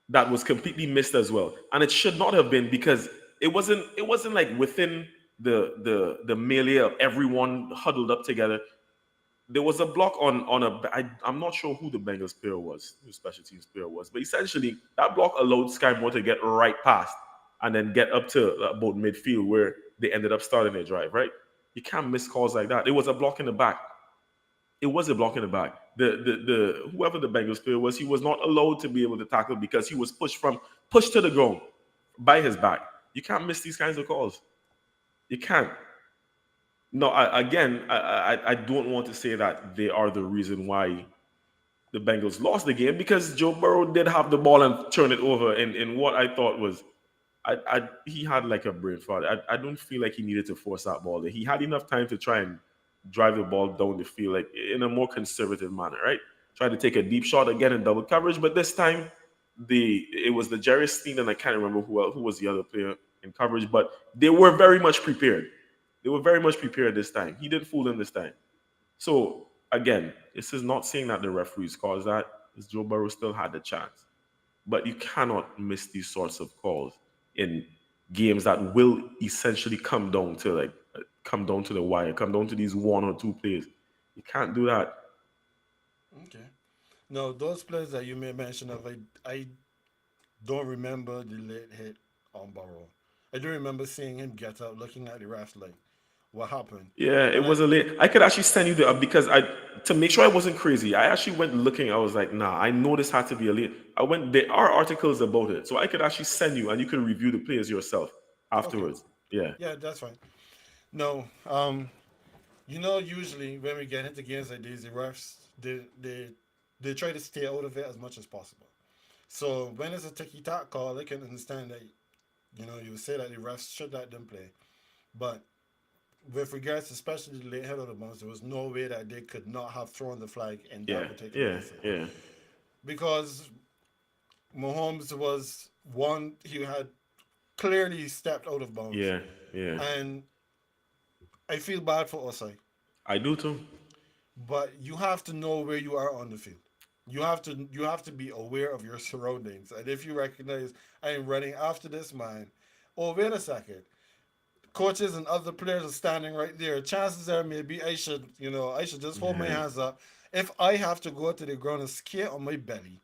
That was completely missed as well, and it should not have been because it wasn't like within the melee of everyone huddled up together. There was a block I'm not sure who the Bengals player was, who the special teams player was, but essentially that block allowed Sky Moore to get right past and then get up to about midfield where they ended up starting their drive, right? You can't miss calls like that. It was a block in the back. It was a block in the back. The whoever the Bengals player was, he was not allowed to be able to tackle because he was pushed to the ground by his back. You can't miss these kinds of calls. You can't. No, I don't want to say that they are the reason why the Bengals lost the game because Joe Burrow did have the ball and turn it over in what I thought was he had like a brain fart. I don't feel like he needed to force that ball. He had enough time to try and drive the ball down the field like in a more conservative manner, right? Try to take a deep shot again in double coverage, but this time it was the Jerry Steen and I can't remember who was the other player in coverage, but they were very much prepared. They were very much prepared this time. He didn't fool them this time. So again, this is not saying that the referees caused that. Because Joe Burrow still had the chance, but you cannot miss these sorts of calls in games that will essentially come down to the wire, come down to these one or two plays. You can't do that. Okay. No, those players that you may mention of, I don't remember the late hit on Burrow. I do remember seeing him get up, looking at the refs like, what happened? Yeah, it And I, was a late. I could actually send you the because I to make sure I wasn't crazy. I actually went looking. I was like, nah, I know this had to be a late. I went. There are articles about it, so I could actually send you, and you can review the players yourself okay, afterwards. Yeah, yeah, that's fine. No, usually when we get into games like these, the refs they try to stay out of it as much as possible. So when it's a ticky tack call, I can understand that you say that the refs should let them play, but with regards to especially the late head of the bounce, there was no way that they could not have thrown the flag in that yeah, particular yeah, instance yeah, because Mahomes was one. He had clearly stepped out of bounds, yeah, yeah. and I feel bad for Osai. I do too. But you have to know where you are on the field. You have to be aware of your surroundings. And if you recognize I am running after this man, oh wait a second. Coaches and other players are standing right there. Chances are maybe I should just hold my Yeah, hands up. If I have to go to the ground and skate on my belly,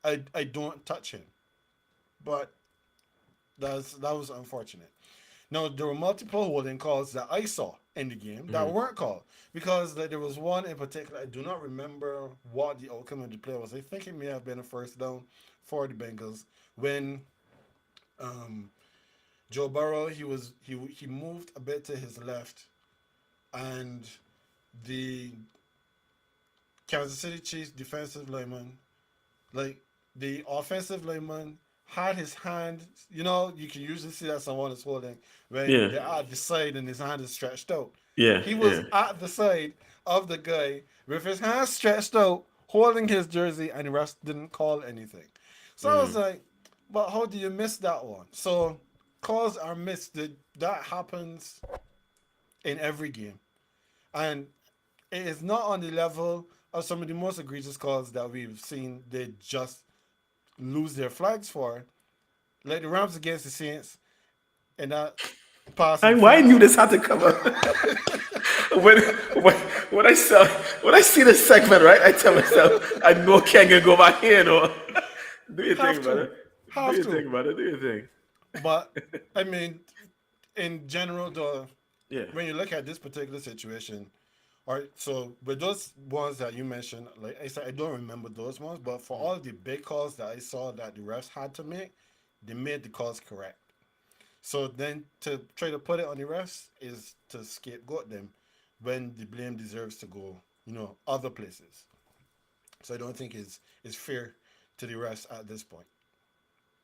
I don't touch him. But that was unfortunate. Now there were multiple holding calls that I saw in the game that weren't called because like, there was one in particular. I do not remember what the outcome of the play was. I think it may have been a first down for the Bengals when um, Joe Burrow he moved a bit to his left and the Kansas City Chiefs defensive lineman, like the offensive lineman, had his hand. You can usually see that someone is holding when yeah, they're at the side and his hand is stretched out. yeah, He was yeah. at the side of the guy with his hand stretched out, holding his jersey, and the refs didn't call anything. So I was like, but how do you miss that one? So calls are missed. That happens in every game, and it is not on the level of some of the most egregious calls that we've seen. They just lose their flags for, like the Rams against the Saints, and that pass I, why I knew interference. this had to come up. when, when, when I saw when I see this segment, right, I tell myself, I know Ken can go back here, no. Do you Have think about to, it? Do have you to. think about it? Do you think? But I mean, in general, though, Yeah. when you look at this particular situation, all right, so with those ones that you mentioned, like I said, I don't remember those ones, but for all the big calls that I saw that the refs had to make, they made the calls correct. So then to try to put it on the refs is to scapegoat them when the blame deserves to go, other places. So I don't think it's fair to the refs at this point.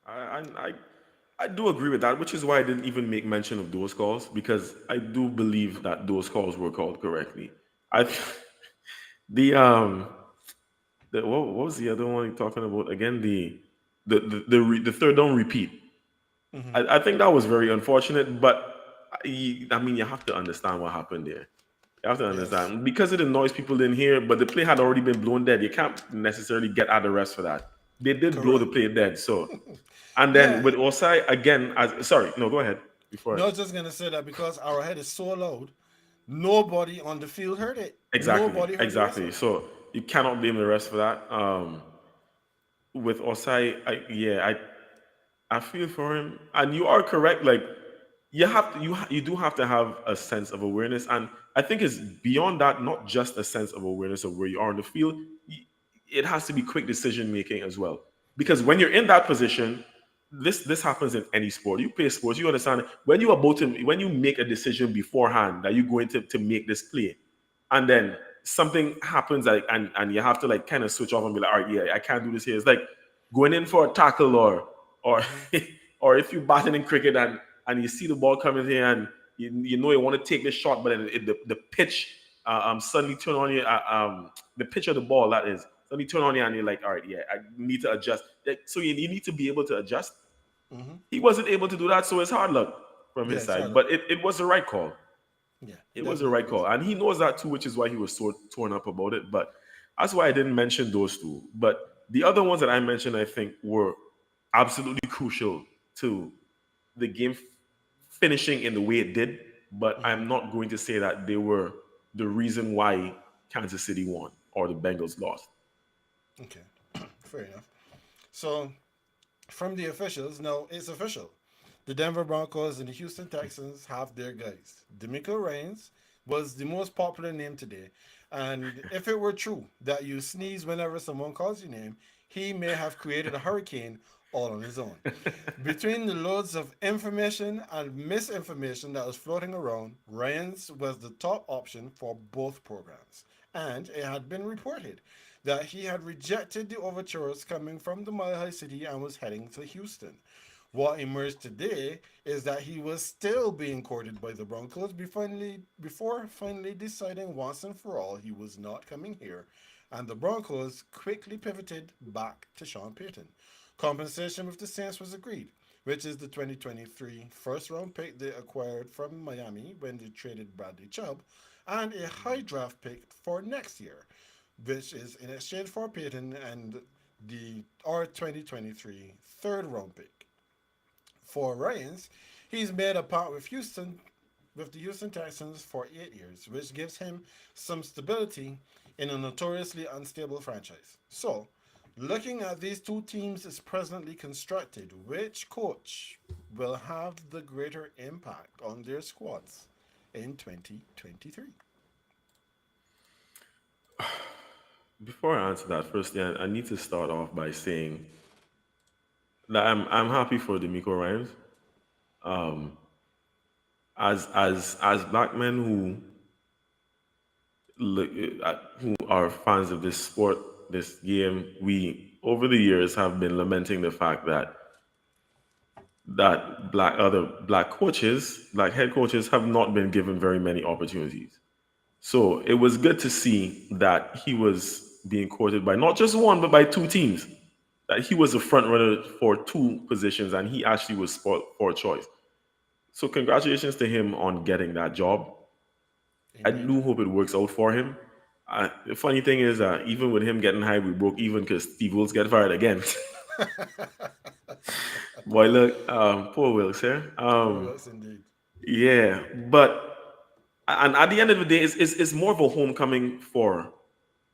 I, I I I do agree with that, which is why I didn't even make mention of those calls because I do believe that those calls were called correctly. I the what was the other one you're talking about again? The third down repeat. Hmm. I think that was very unfortunate, but I mean you have to understand what happened there. You have to Yes, understand because of the noise people didn't hear, but the play had already been blown dead. You can't necessarily get at the rest for that. They did blow the correct. play dead. So, and then Yeah, with Osai again, as sorry, no, go ahead before. no, I was just gonna say that because our head is so loud, nobody on the field heard it. Exactly, Nobody heard the exactly. whistle. So you cannot blame the rest for that. With Osai, I feel for him, and you are correct. Like you have to, you do have to have a sense of awareness, and I think it's beyond that. Not just a sense of awareness of where you are in the field. It has to be quick decision making as well. Because when you're in that position, this happens in any sport. You play sports, you understand when you are about to when you make a decision beforehand that you're going to make this play, and then something happens like and you have to like kind of switch off and be like, all right, yeah, I can't do this here. It's like going in for a tackle or Hmm. or if you batting in cricket and you see the ball coming here and you know you want to take this shot, but then the pitch suddenly turn on you the pitch of the ball that is suddenly turn on you and you're like, all right, yeah, I need to adjust. So you need to be able to adjust. Hmm. He wasn't able to do that, so it's hard luck from Yeah, his it's side. hard. But it was the right call. Yeah, it It was the definitely right was. call, and he knows that too, which is why he was so torn up about it. But that's why I didn't mention those two. But the other ones that I mentioned, I think, were absolutely crucial to the game finishing in the way it did. But Hmm. I'm not going to say that they were the reason why Kansas City won or the Bengals lost. Okay, fair enough. So from the officials, no, it's official. The Denver Broncos and the Houston Texans have their guys. D'Amico Ryans was the most popular name today. And if it were true that you sneeze whenever someone calls your name, he may have created a hurricane all on his own. Between the loads of information and misinformation that was floating around, Ryans was the top option for both programs. And it had been reported that he had rejected the overtures coming from the Mile High City and was heading to Houston. What emerged today is that he was still being courted by the Broncos before finally deciding once and for all he was not coming here, and the Broncos quickly pivoted back to Sean Payton. Compensation with the Saints was agreed, which is the 2023 first round pick they acquired from Miami when they traded Bradley Chubb, and a high draft pick for next year, which is in exchange for Payton and the our 2023 third round pick. For Ryans, he's made a part with the Houston Texans for 8 years, which gives him some stability in a notoriously unstable franchise. So, looking at these two teams as presently constructed, which coach will have the greater impact on their squads in 2023? Before I answer that, firstly, I need to start off by saying that I'm happy for D'Amico Rhymes. Um, as black men who are fans of this sport, this game, we over the years have been lamenting the fact that black coaches, black head coaches, have not been given very many opportunities. So it was good to see that he was being courted by not just one but by two teams. That he was a front runner for two positions, and he actually was spot for choice. So congratulations to him on getting that job. I Indeed. do hope it works out for him. The funny thing is, even with him getting high, we broke even because Steve Wills get fired again. Boy, look, poor Wills here. Poor Wilkes, indeed. Yeah, but and at the end of the day, it's more of a homecoming for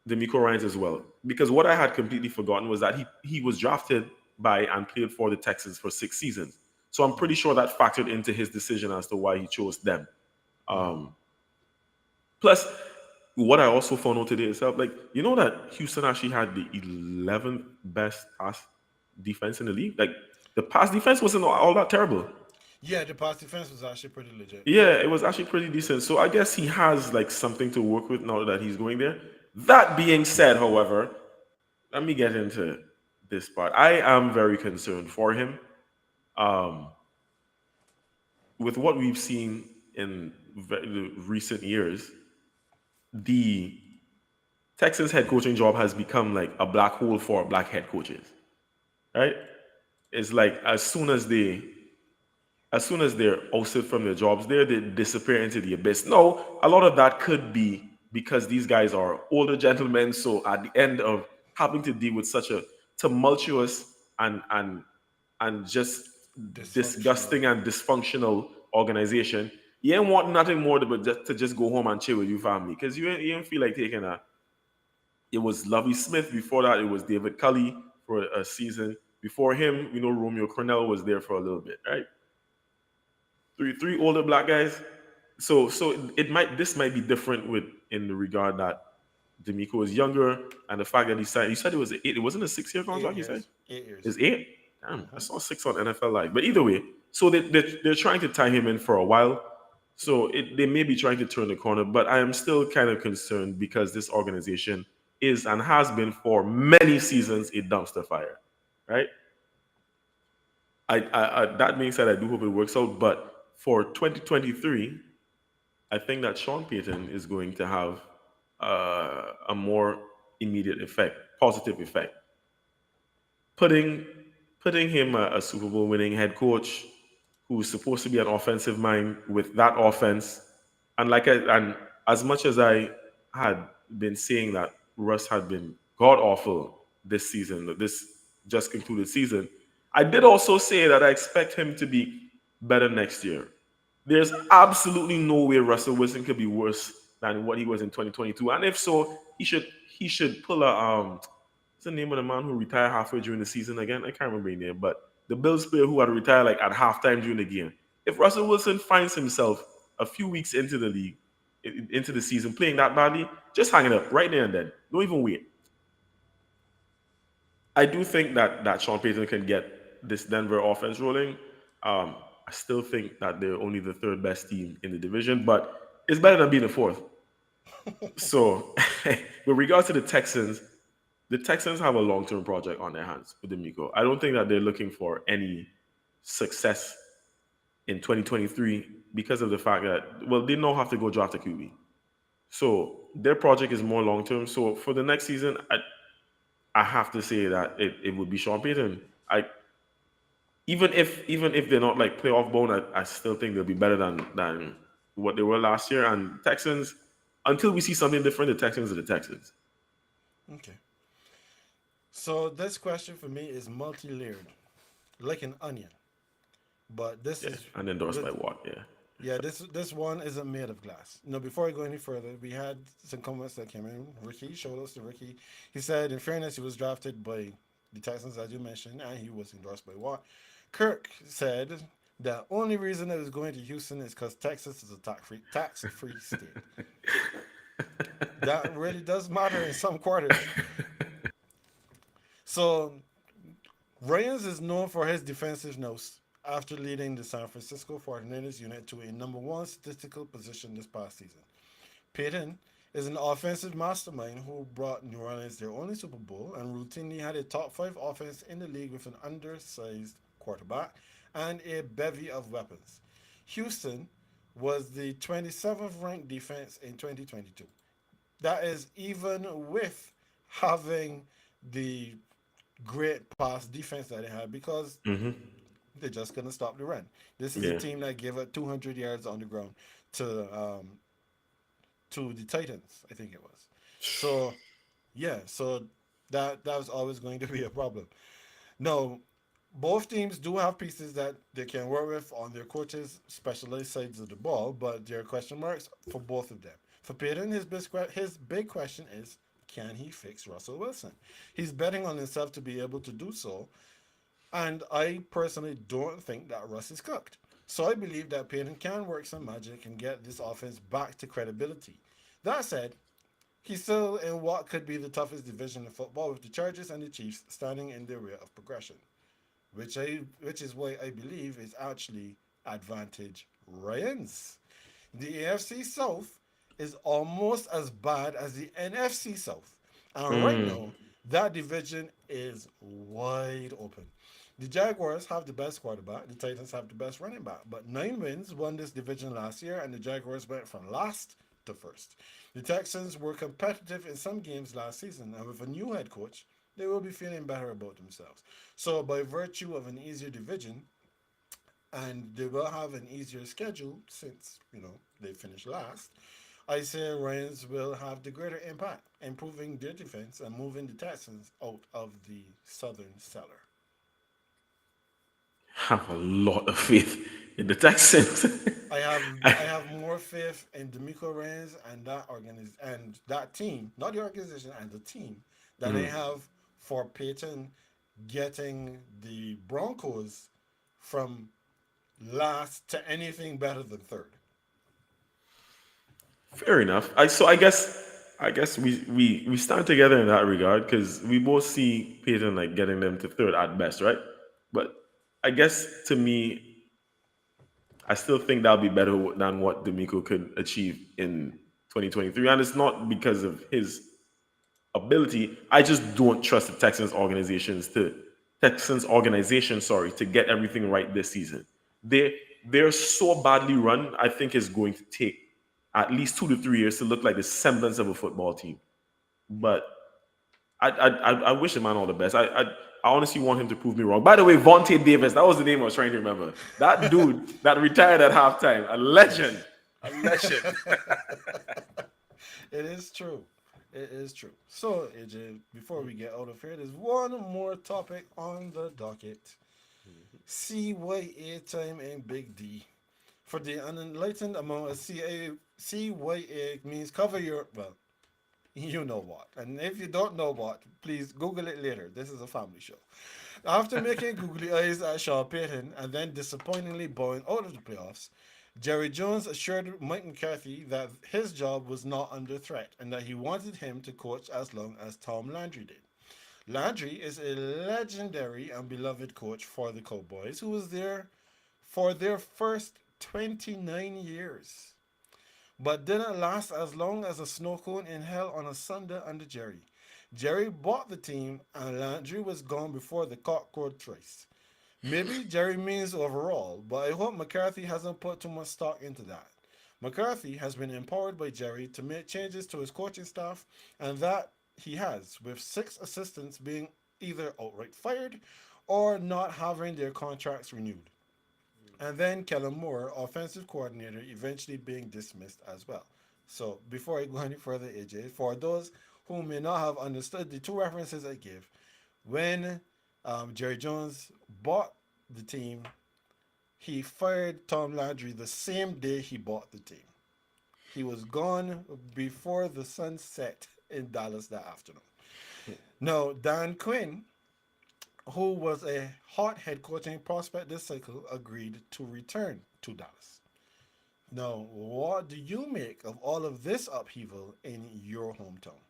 D'Amico Ryans as well. Because what I had completely forgotten was that he was drafted by and played for the Texans for 6 seasons. So I'm pretty sure that factored into his decision as to why he chose them. Plus, what I also found out today itself, like that Houston actually had the 11th best pass defense in the league. Like the pass defense wasn't all that terrible. Yeah, the pass defense was actually pretty legit. Yeah, it was actually pretty decent. So I guess he has like something to work with now that he's going there. That being said, however, let me get into this part. I am very concerned for him. Um, with what we've seen in the recent years, the Texans head coaching job has become like a black hole for black head coaches, right? It's like as soon as they're ousted from their jobs there, they disappear into the abyss. No, a lot of that could be because these guys are older gentlemen. So at the end of having to deal with such a tumultuous and just Dysfunctional. disgusting and dysfunctional organization, you ain't want nothing more but just go home and chill with your family. Because you ain't feel like taking a it was Lovey Smith. Before that, it was David Cully for a season. Before him, Romeo Cornell was there for a little bit, right? Three older black guys. So this might be different with in the regard that D'Amico is younger and the fact that he signed. You said it was eight. It wasn't a 6 year Eight contract. You said years. 8 years. it's eight. Damn, I saw six on NFL Live. But either way, so they're trying to tie him in for a while. So they may be trying to turn the corner, but I am still kind of concerned because this organization is and has been for many seasons a dumpster fire, right? That being said, I do hope it works out. But for 2023, I think that Sean Payton is going to have a more immediate effect, positive effect. Putting putting him a Super Bowl winning head coach who's supposed to be an offensive mind with that offense, and as much as I had been saying that Russ had been god awful this season, this just concluded season, I did also say that I expect him to be better next year. There's absolutely no way Russell Wilson could be worse than what he was in 2022. And if so, he should pull a what's the name of the man who retired halfway during the season again? I can't remember his name, but the Bills player who had retired like at halftime during the game. If Russell Wilson finds himself a few weeks into the league, into the season, playing that badly, just hang it up right there and then. Don't even wait. I do think that Sean Payton can get this Denver offense rolling. I still think that they're only the third best team in the division, but it's better than being the fourth. So, with regards to the Texans have a long term project on their hands with D'Amico. I don't think that they're looking for any success in 2023 because of the fact that, well, they now have to go draft a QB. So, their project is more long term. So, for the next season, I have to say that it would be Sean Payton. Even if they're not like playoff bound, I still think they'll be better than what they were last year. And Texans, until we see something different, the Texans are the Texans. Okay. So this question for me is multi-layered, like an onion. But this Yeah, is and endorsed by this, what? Yeah. yeah, this one isn't made of glass. Before I go any further, we had some comments that came in. Ricky, shout outs to Ricky. He said, in fairness, he was drafted by the Texans, as you mentioned, and he was endorsed by Watt. Kirk said the only reason that he's going to Houston is because Texas is a tax free state. That really does matter in some quarters. So Ryans is known for his defensive nose after leading the San Francisco 49ers unit to a number one statistical position this past season. Payton is an offensive mastermind who brought New Orleans their only Super Bowl and routinely had a top five offense in the league with an undersized quarterback and a bevy of weapons. Houston was the 27th ranked defense in 2022. That is even with having the great pass defense that they had because They're just gonna stop the run. This is a Yeah. team that gave up 200 yards on the ground to the Titans, I think it was. So yeah, so that was always going to be a problem. No, both teams do have pieces that they can work with on their coaches' specialized sides of the ball, but there are question marks for both of them. For Payton, his big question is, can he fix Russell Wilson? He's betting on himself to be able to do so, and I personally don't think that Russ is cooked. So I believe that Payton can work some magic and get this offense back to credibility. That said, he's still in what could be the toughest division in football, with the Chargers and the Chiefs standing in their way of progression, which is why I believe is actually advantage Ryan's. The AFC South is almost as bad as the NFC South, and right Mm. now that division is wide open. The Jaguars have the best quarterback. The Titans have the best running back. But 9 wins won this division last year, and the Jaguars went from last to first. The Texans were competitive in some games last season, and with a new head coach, they will be feeling better about themselves. So, by virtue of an easier division, and they will have an easier schedule since, they finished last, I say Rams will have the greater impact, improving their defense and moving the Texans out of the southern cellar. Have a lot of faith in the Texans. I have I- I have more faith in D'Amico Reyes and that team, not the organization and the team, than I Mm. have for Peyton getting the Broncos from last to anything better than third. Fair enough. I guess we stand together in that regard because we both see Peyton like getting them to third at best, right? But I guess to me, I still think that'll be better than what D'Amico could achieve in 2023, and it's not because of his ability. I just don't trust the Texans organization, sorry, to get everything right this season. They they're so badly run. I think it's going to take at least 2 to 3 years to look like the semblance of a football team. But I wish the man all the best. I honestly want him to prove me wrong. By the way, Vontae Davis, that was the name I was trying to remember. That dude that retired at halftime, a legend, a legend. It is true. It is true. So, AJ, before we get out of here, there's one more topic on the docket. CYA time in Big D. For the unenlightened among us, CYA means cover your, well, you know what. And if you don't know what, please Google it later. This is a family show. After making googly eyes at Sean Payton and then disappointingly bowing out of the playoffs, Jerry Jones assured Mike McCarthy that his job was not under threat and that he wanted him to coach as long as Tom Landry did. Landry is a legendary and beloved coach for the Cowboys who was there for their first 29 years, but didn't last as long as a snow cone in hell on a Sunday under Jerry. Jerry bought the team and Landry was gone before the cock crowed thrice. Maybe Jerry means overall, but I hope McCarthy hasn't put too much stock into that. McCarthy has been empowered by Jerry to make changes to his coaching staff, and that he has, with 6 assistants being either outright fired or not having their contracts renewed. And then Kellen Moore, offensive coordinator, eventually being dismissed as well. So before I go any further, AJ, for those who may not have understood the two references I gave, when Jerry Jones bought the team, he fired Tom Landry the same day he bought the team. He was gone before the sun set in Dallas that afternoon. Now, Dan Quinn, who was a hot head coaching prospect this cycle, agreed to return to Dallas. Now, what do you make of all of this upheaval in your hometown?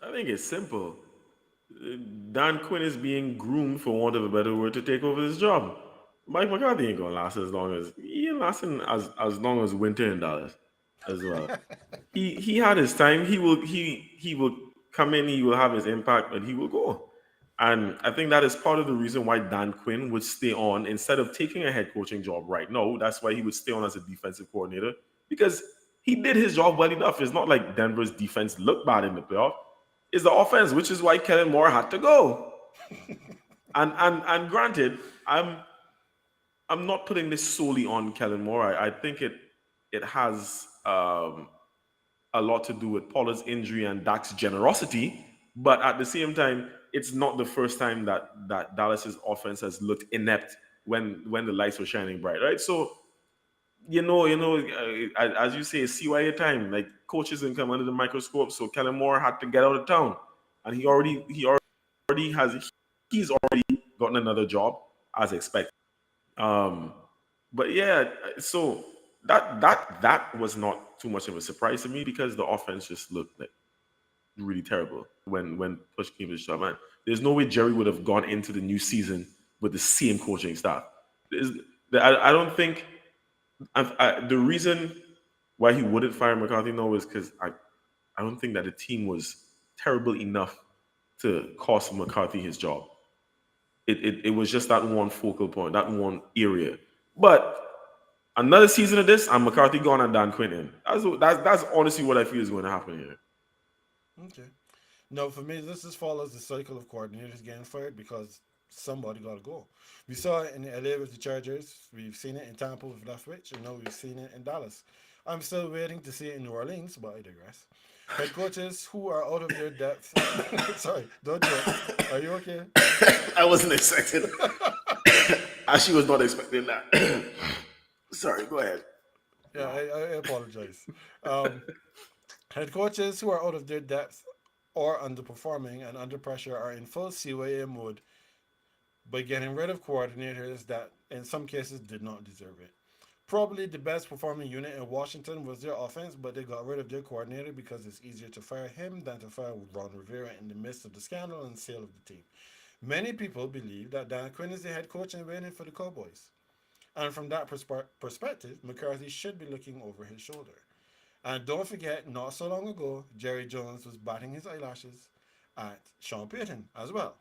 I think it's simple. Dan Quinn is being groomed, for want of a better word, to take over this job. Mike McCarthy ain't gonna last as long as he ain't lasting as long as winter in Dallas as well. He had his time. He will come in. He will have his impact, but he will go. And I think that is part of the reason why Dan Quinn would stay on instead of taking a head coaching job right now. That's why he would stay on as a defensive coordinator because he did his job well enough. It's not like Denver's defense looked bad in the playoff. It's the offense, which is why Kellen Moore had to go. And granted, I'm not putting this solely on Kellen Moore. I think it has a lot to do with Pollard's injury and Dak's generosity. But at the same time, it's not the first time that Dallas's offense has looked inept when the lights were shining bright, right? So as you say, CYA time, like coaches didn't come under the microscope, so Kellen Moore had to get out of town, and he already has he's already gotten another job as expected. Um, but yeah, so that was not too much of a surprise to me because the offense just looked like really terrible when push came to shove. Man, there's no way Jerry would have gone into the new season with the same coaching staff. There's- I don't think the reason why he wouldn't fire McCarthy now is because I don't think that the team was terrible enough to cost McCarthy his job. It was just that one focal point, that one area. But another season of this, and McCarthy gone and Dan Quinn in. That's honestly what I feel is going to happen here. Okay. No, for me, this just follows the cycle of coordinators getting fired because somebody got to go. We saw it in LA with the Chargers. We've seen it in Tampa with Leftwich, and now we've seen it in Dallas. I'm still waiting to see it in New Orleans, but I digress. Head coaches who are out of their depth. Sorry, don't joke. Are you okay? I wasn't expecting. She was not expecting that. Sorry, go ahead. Yeah, I apologize. Um, Head coaches who are out of their depth or underperforming and under pressure are in full CYA mode by getting rid of coordinators that, in some cases, did not deserve it. Probably the best performing unit in Washington was their offense, but they got rid of their coordinator because it's easier to fire him than to fire Ron Rivera in the midst of the scandal and sale of the team. Many people believe that Dan Quinn is the head coach and waiting for the Cowboys. And from that perspective, McCarthy should be looking over his shoulder. And don't forget, not so long ago, Jerry Jones was batting his eyelashes at Sean Payton as well,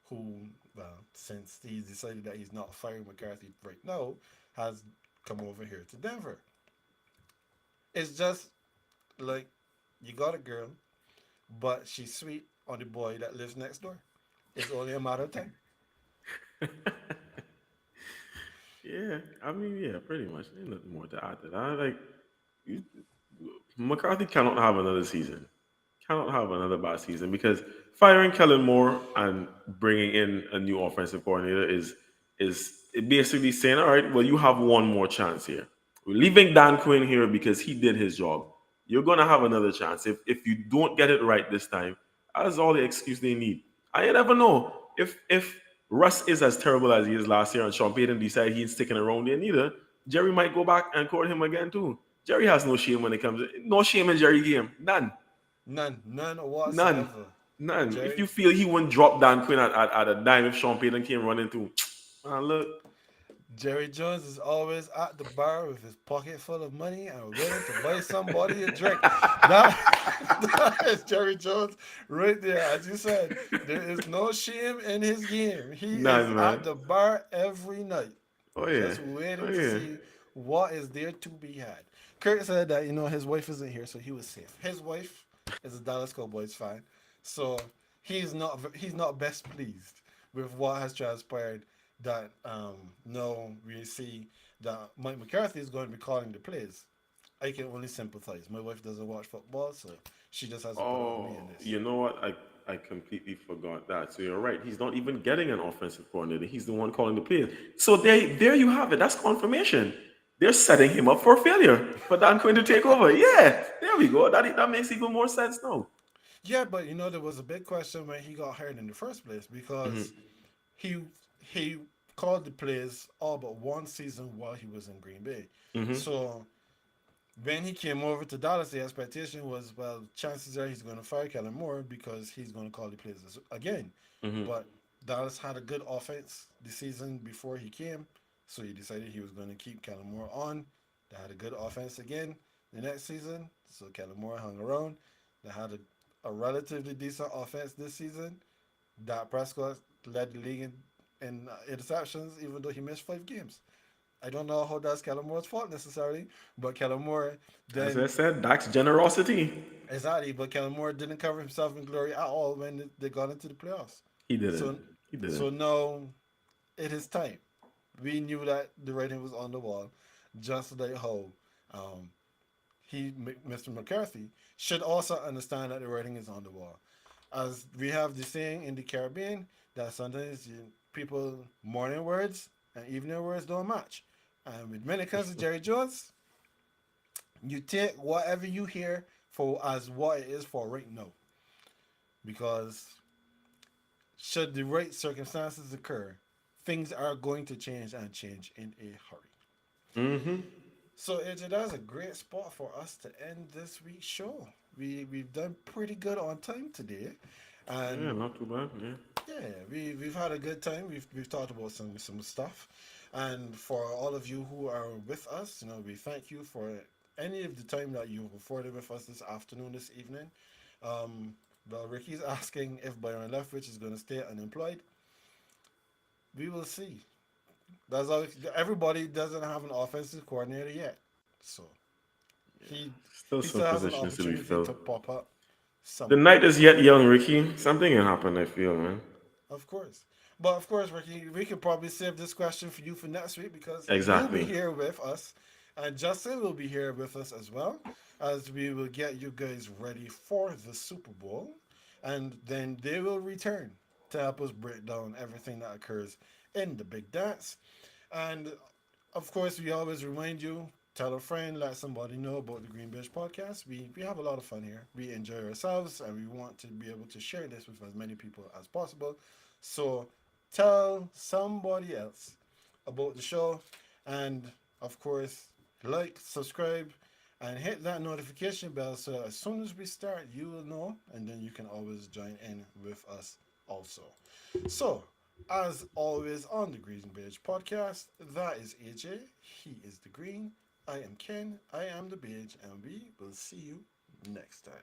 who, well, since he's decided that he's not firing McCarthy right now, has come over here to Denver. It's just like you got a girl, but she's sweet on the boy that lives next door. It's only a matter of time. Yeah, I mean, yeah, pretty much. Ain't nothing more to add to that. Like, you, McCarthy cannot have another season. Cannot have another bad season because firing Kellen Moore and bringing in a new offensive coordinator is basically saying, all right, well, you have one more chance here. We're leaving Dan Quinn here because he did his job. You're gonna have another chance. If you don't get it right this time, that's all the excuse they need. I never know if Russ is as terrible as he is last year and Sean Payton decide he's sticking around there neither. Jerry might go back and court him again too. Jerry has no shame when it comes. No shame in Jerry game. None. None None. whatsoever. None. If Jerry you feel he wouldn't drop Dan Quinn at a dime if Sean Payton came running through, man, look. Jerry Jones is always at the bar with his pocket full of money and willing to buy somebody a drink. That is Jerry Jones right there. As you said, there is no shame in his game. He is None, at man. the bar every night, Oh yeah. just Oh waiting to yeah. see what is there to be had. Kurt said that his wife isn't here, so he was safe. His wife is a Dallas Cowboys fan, so he's not best pleased with what has transpired. That no, we see that Mike McCarthy is going to be calling the plays. I can only sympathize. My wife doesn't watch football, so she just has to put it on me in Oh, this. you know what? I completely forgot that. So you're right. He's not even getting an offensive coordinator. He's the one calling the plays. So there you have it. That's confirmation. They're setting him up for failure for Dan Quinn to take over. Yeah, there we go. That makes even more sense now. Yeah, but there was a big question when he got hired in the first place because he he called the plays all but one season while he was in Green Bay. So when he came over to Dallas, the expectation was, well, chances are he's going to fire Kellen Moore because he's going to call the plays again. But Dallas had a good offense the season before he came, so he decided he was going to keep Kellen Moore on. They had a good offense again the next season, so Kellen Moore hung around. They had a relatively decent offense this season. Dak Prescott led the league in interceptions, even though he missed 5 games. I don't know how that's Kellen Moore's fault necessarily, but Kellen Moore As I then said, Dak's generosity. exactly, but Kellen Moore didn't cover himself in glory at all when they got into the playoffs. He So didn't. He didn't. So now it is time. We knew that the writing was on the wall, just like how um, Mr. McCarthy, should also understand that the writing is on the wall. As we have the saying in the Caribbean that sometimes people morning words and evening words don't match. And with many cousins Jerry Jones, you take whatever you hear for as what it is for right now. Because should the right circumstances occur, things are going to change and change in a hurry. Mm-hmm. So AJ, that's a great spot for us to end this week's show. We've done pretty good on time today, Yeah, and not too bad. Yeah. yeah, we've had a good time. We've talked about some stuff, and for all of you who are with us, we thank you for any of the time that you've afforded with us this afternoon, this evening. Um, well, Ricky's asking if Byron Leftwich is going to stay unemployed. We will see. That's all. Everybody doesn't have an offensive coordinator yet, so he Still he some still has an positions to be opportunity filled. to pop up The somewhere. night is yet young, Ricky. Something can happen, I feel, man. Of course. But of course, Ricky, we could probably save this question for you for next week because you'll be Exactly. here with us. And Justin will be here with us as well, as we will get you guys ready for the Super Bowl. And then they will return to help us break down everything that occurs in the big dance. And of course, we always remind you, tell a friend, let somebody know about the GreenBaje podcast. We have a lot of fun here. We enjoy ourselves, and we want to be able to share this with as many people as possible. So tell somebody else about the show, and of course, like, subscribe, and hit that notification bell so as soon as we start, you will know, and then you can always join in with us also. So, as always on the Green Beige podcast, that is AJ. He is the Green. I am Ken. I am the Beige, and we will see you next time.